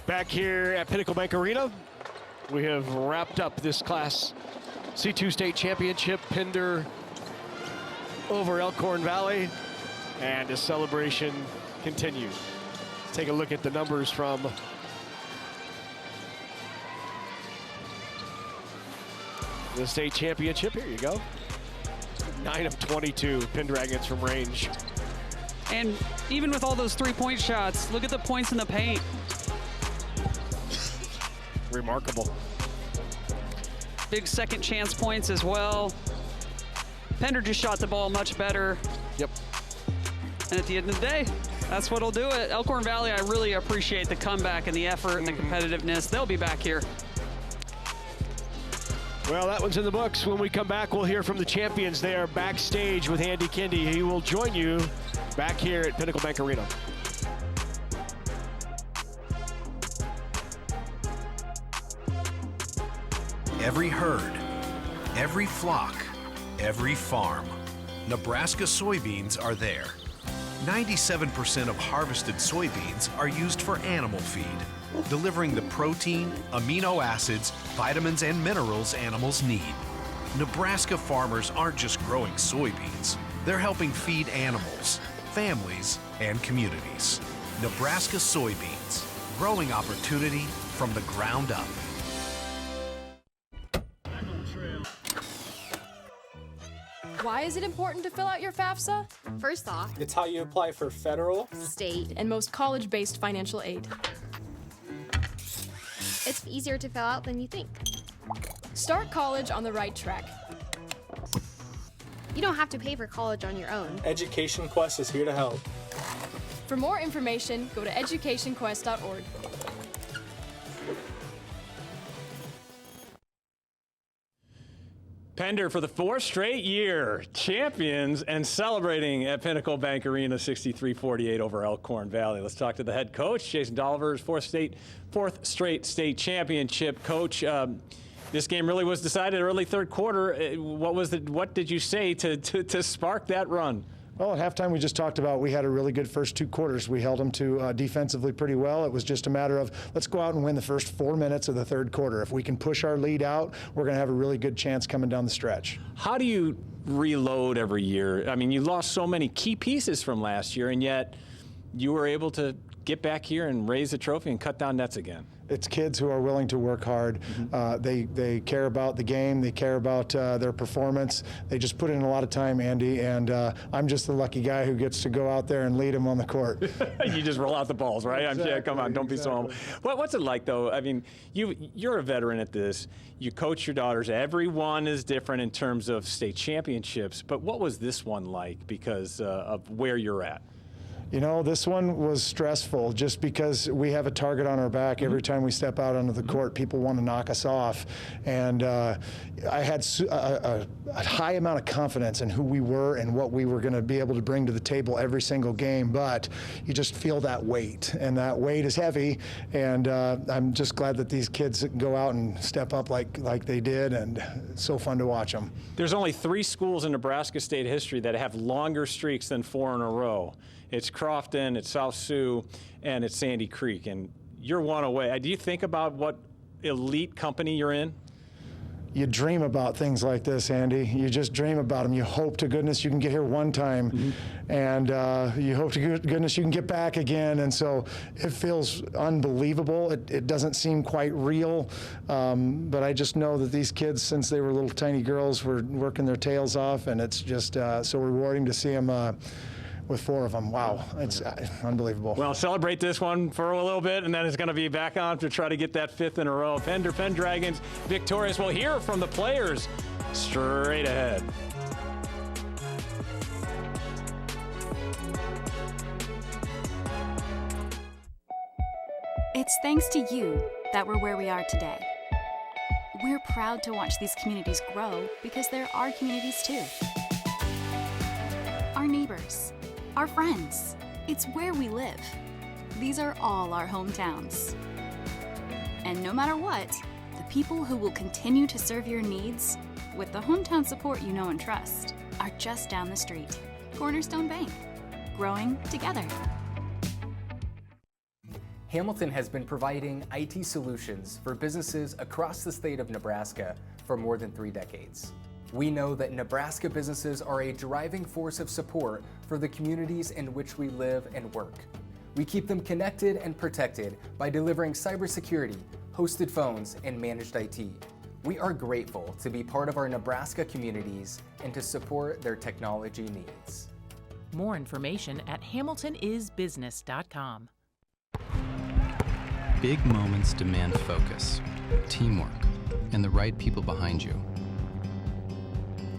Back here at Pinnacle Bank Arena, we have wrapped up this Class C2 State Championship. Pender over Elkhorn Valley, and the celebration continues. Let's take a look at the numbers from the state championship. Here you go. 9 of 22 Pendragons from range. And even with all those three-point shots, look at the points in the paint. Remarkable. Big second chance points as well. Pender just shot the ball much better. Yep. And at the end of the day, that's what'll do it. Elkhorn Valley, I really appreciate the comeback and the effort and the competitiveness. They'll be back here. Well, that one's in the books. When we come back, we'll hear from the champions. They are backstage with Andy Kendi. He will join you back here at Pinnacle Bank Arena. Every herd, every flock, every farm. Nebraska soybeans are there. 97% of harvested soybeans are used for animal feed, delivering the protein, amino acids, vitamins, and minerals animals need. Nebraska farmers aren't just growing soybeans, they're helping feed animals, families, and communities. Nebraska soybeans, growing opportunity from the ground up. Why is it important to fill out your FAFSA? First off, it's how you apply for federal, state, and most college-based financial aid. It's easier to fill out than you think. Start college on the right track. You don't have to pay for college on your own. Education Quest is here to help. For more information, go to educationquest.org. Pender for the 4th straight year, champions and celebrating at Pinnacle Bank Arena, 63-48 over Elkhorn Valley. Let's talk to the head coach, Jason Dolliver's 4th straight state championship. Coach, this game really was decided early third quarter. What did you say to spark that run? Well, at halftime, we just talked about we had a really good first 2 quarters. We held them to defensively pretty well. It was just a matter of let's go out and win the first 4 minutes of the third quarter. If we can push our lead out, we're going to have a really good chance coming down the stretch. How do you reload every year? I mean, you lost so many key pieces from last year, and yet you were able to get back here and raise the trophy and cut down nets again. It's kids who are willing to work hard. They care about the game. They care about their performance. They just put in a lot of time, Andy, and I'm just the lucky guy who gets to go out there and lead them on the court. You just roll out the balls, right? Exactly, Come on, don't be so humble. What's it like, though? I mean, you're a veteran at this. You coach your daughters. Everyone is different in terms of state championships, but what was this one like because of where you're at? You know, this one was stressful just because we have a target on our back every time we step out onto the court. People want to knock us off. And I had a high amount of confidence in who we were and what we were going to be able to bring to the table every single game. But you just feel that weight, and that weight is heavy. And I'm just glad that these kids go out and step up like they did, and it's so fun to watch them. There's only 3 schools in Nebraska state history that have longer streaks than 4 in a row. It's Crofton, it's South Sioux, and it's Sandy Creek, and you're one away. Do you think about what elite company you're in? You dream about things like this, Andy. You just dream about them. You hope to goodness you can get here one time, and you hope to goodness you can get back again. And so it feels unbelievable. It doesn't seem quite real, but I just know that these kids, since they were little tiny girls, were working their tails off, and it's just so rewarding to see them with 4 of them. Wow, it's unbelievable. Well, celebrate this one for a little bit, and then it's going to be back on to try to get that 5th in a row. Pendragons victorious. We'll hear from the players straight ahead. It's thanks to you that we're where we are today. We're proud to watch these communities grow because they're our communities too. Our neighbors, our friends, it's where we live. These are all our hometowns. And no matter what, the people who will continue to serve your needs with the hometown support you know and trust are just down the street. Cornerstone Bank, growing together. Hamilton has been providing IT solutions for businesses across the state of Nebraska for more than 3 decades. We know that Nebraska businesses are a driving force of support for the communities in which we live and work. We keep them connected and protected by delivering cybersecurity, hosted phones, and managed IT. We are grateful to be part of our Nebraska communities and to support their technology needs. More information at hamiltonisbusiness.com. Big moments demand focus, teamwork, and the right people behind you.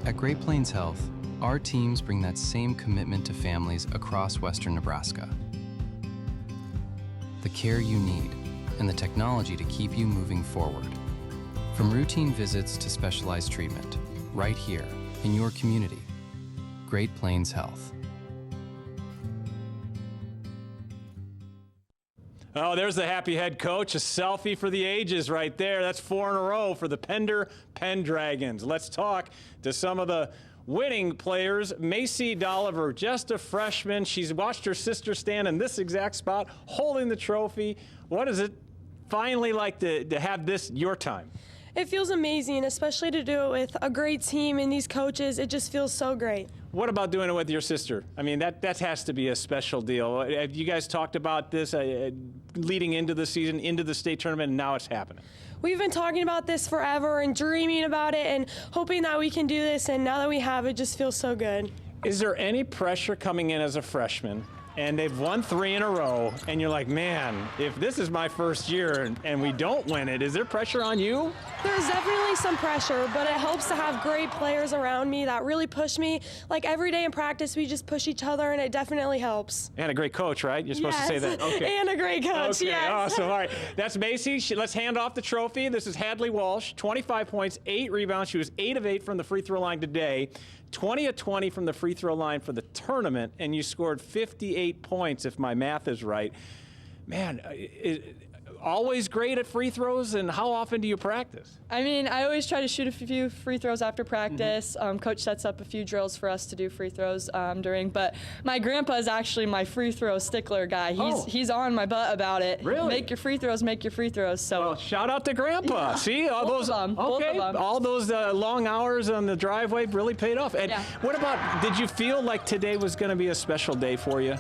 At Great Plains Health, our teams bring that same commitment to families across western Nebraska. The care you need and the technology to keep you moving forward. From routine visits to specialized treatment, right here in your community. Great Plains Health. Oh, there's the happy head coach. A selfie for the ages right there. That's 4 in a row for the Pendragons. Let's talk to some of the winning players. Macy Dolliver, just a freshman. She's watched her sister stand in this exact spot, holding the trophy. What is it finally like to have this your time? It feels amazing, especially to do it with a great team and these coaches. It just feels so great. What about doing it with your sister? I mean, that has to be a special deal. Have you guys talked about this leading into the season, into the state tournament, and now it's happening? We've been talking about this forever and dreaming about it and hoping that we can do this, and now that we have it, just feels so good. Is there any pressure coming in as a freshman and they've won 3 in a row, and you're like, man, if this is my first year and we don't win it, is there pressure on you? There's definitely some pressure, but it helps to have great players around me that really push me. Like every day in practice, we just push each other, and it definitely helps. And a great coach, right? You're supposed to say that. Okay. And a great coach, okay, yes. Awesome. All right, that's Macy. Let's hand off the trophy. This is Hadley Walsh, 25 points, 8 rebounds. She was 8 of 8 from the free throw line today, 20 of 20 from the free throw line for the tournament, and you scored 58 points, if my math is right. Man, always great at free throws, and how often do you practice? I mean, I always try to shoot a few free throws after practice. Coach sets up a few drills for us to do free throws during, but my grandpa is actually my free throw stickler guy. He's on my butt about it. Really? Make your free throws. So well, shout out to Grandpa. Yeah. See, all Both those of them. Okay, Both of them. all those long hours on the driveway really paid off. And what about, did you feel like today was going to be a special day for you?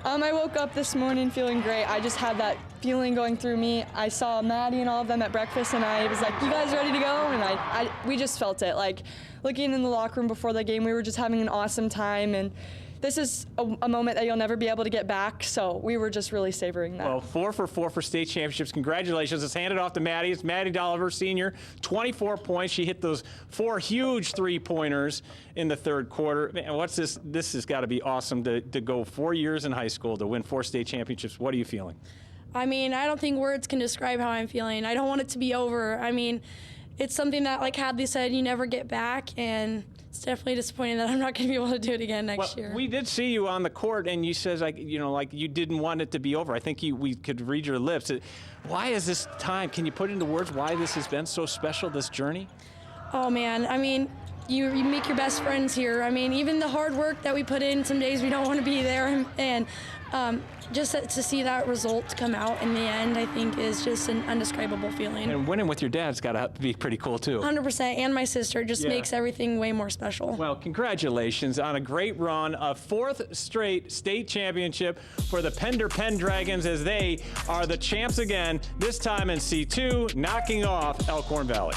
I woke up this morning feeling great. I just had that feeling going through me. I saw Maddie and all of them at breakfast, and I was like, you guys ready to go? And we just felt it. Like, looking in the locker room before the game, we were just having an awesome time, and this is a moment that you'll never be able to get back, so we were just really savoring that. Well, 4 for 4 for state championships. Congratulations. Let's hand it off to Maddie. It's Maddie Dolliver, senior, 24 points. She hit those 4 huge three-pointers in the third quarter. Man, what's this? This has got to be awesome to go 4 years in high school to win 4 state championships. What are you feeling? I mean, I don't think words can describe how I'm feeling. I don't want it to be over. I mean, it's something that, like Hadley said, you never get back, and it's definitely disappointing that I'm not going to be able to do it again next year. We did see you on the court, and you said, like you didn't want it to be over. I think we could read your lips. Why is this time? Can you put into words why this has been so special, this journey? Oh man, I mean, you make your best friends here. I mean, even the hard work that we put in, some days we don't want to be there, and just to see that result come out in the end, I think is just an undescribable feeling. And winning with your dad's got to be pretty cool too. 100%, and my sister just makes everything way more special. Well, congratulations on a great run, a 4th straight state championship for the Pender Pendragons, as they are the champs again, this time in C2, knocking off Elkhorn Valley.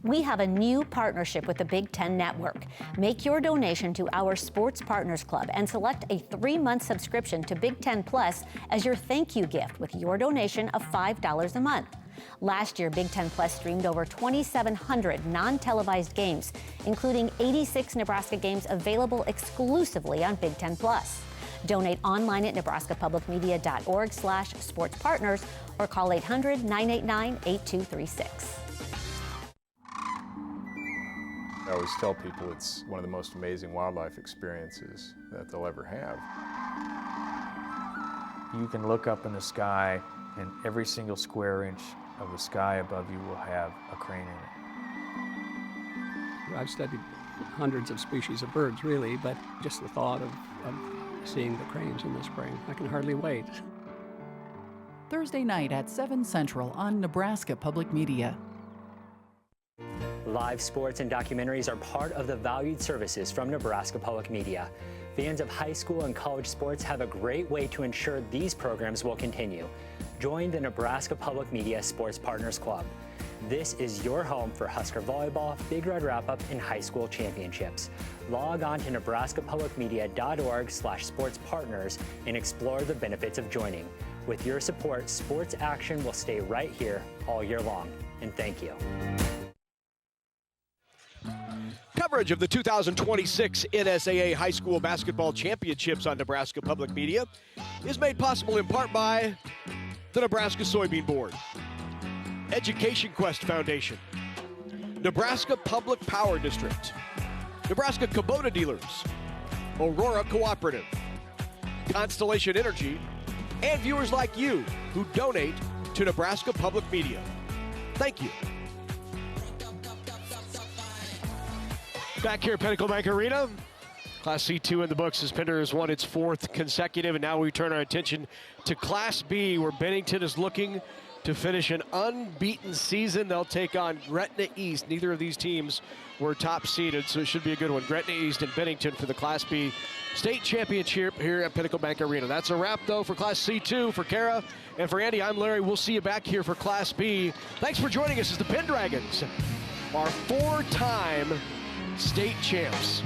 We have a new partnership with the Big Ten Network. Make your donation to our Sports Partners Club and select a 3-month subscription to Big Ten Plus as your thank you gift with your donation of $5 a month. Last year, Big Ten Plus streamed over 2,700 non-televised games, including 86 Nebraska games available exclusively on Big Ten Plus. Donate online at nebraskapublicmedia.org/sportspartners or call 800-989-8236. I always tell people it's one of the most amazing wildlife experiences that they'll ever have. You can look up in the sky, and every single square inch of the sky above you will have a crane in it. I've studied hundreds of species of birds, really, but just the thought of seeing the cranes in the spring, I can hardly wait. Thursday night at 7 Central on Nebraska Public Media. Live sports and documentaries are part of the valued services from Nebraska Public Media. Fans of high school and college sports have a great way to ensure these programs will continue. Join the Nebraska Public Media Sports Partners Club. This is your home for Husker Volleyball, Big Red Wrap-Up, and high school championships. Log on to nebraskapublicmedia.org/sportspartners and explore the benefits of joining. With your support, sports action will stay right here all year long. And thank you. Coverage of the 2026 NSAA High School Basketball Championships on Nebraska Public Media is made possible in part by the Nebraska Soybean Board, Education Quest Foundation, Nebraska Public Power District, Nebraska Kubota Dealers, Aurora Cooperative, Constellation Energy, and viewers like you who donate to Nebraska Public Media. Thank you. Back here at Pinnacle Bank Arena, Class C2 in the books as Pender has won its 4th consecutive, and now we turn our attention to Class B, where Bennington is looking to finish an unbeaten season. They'll take on Gretna East. Neither of these teams were top seeded, so it should be a good one. Gretna East and Bennington for the Class B state championship here at Pinnacle Bank Arena. That's a wrap, though, for Class C2. For Kara and for Andy, I'm Larry. We'll see you back here for Class B. Thanks for joining us as the Pendragons are 4-time state champs.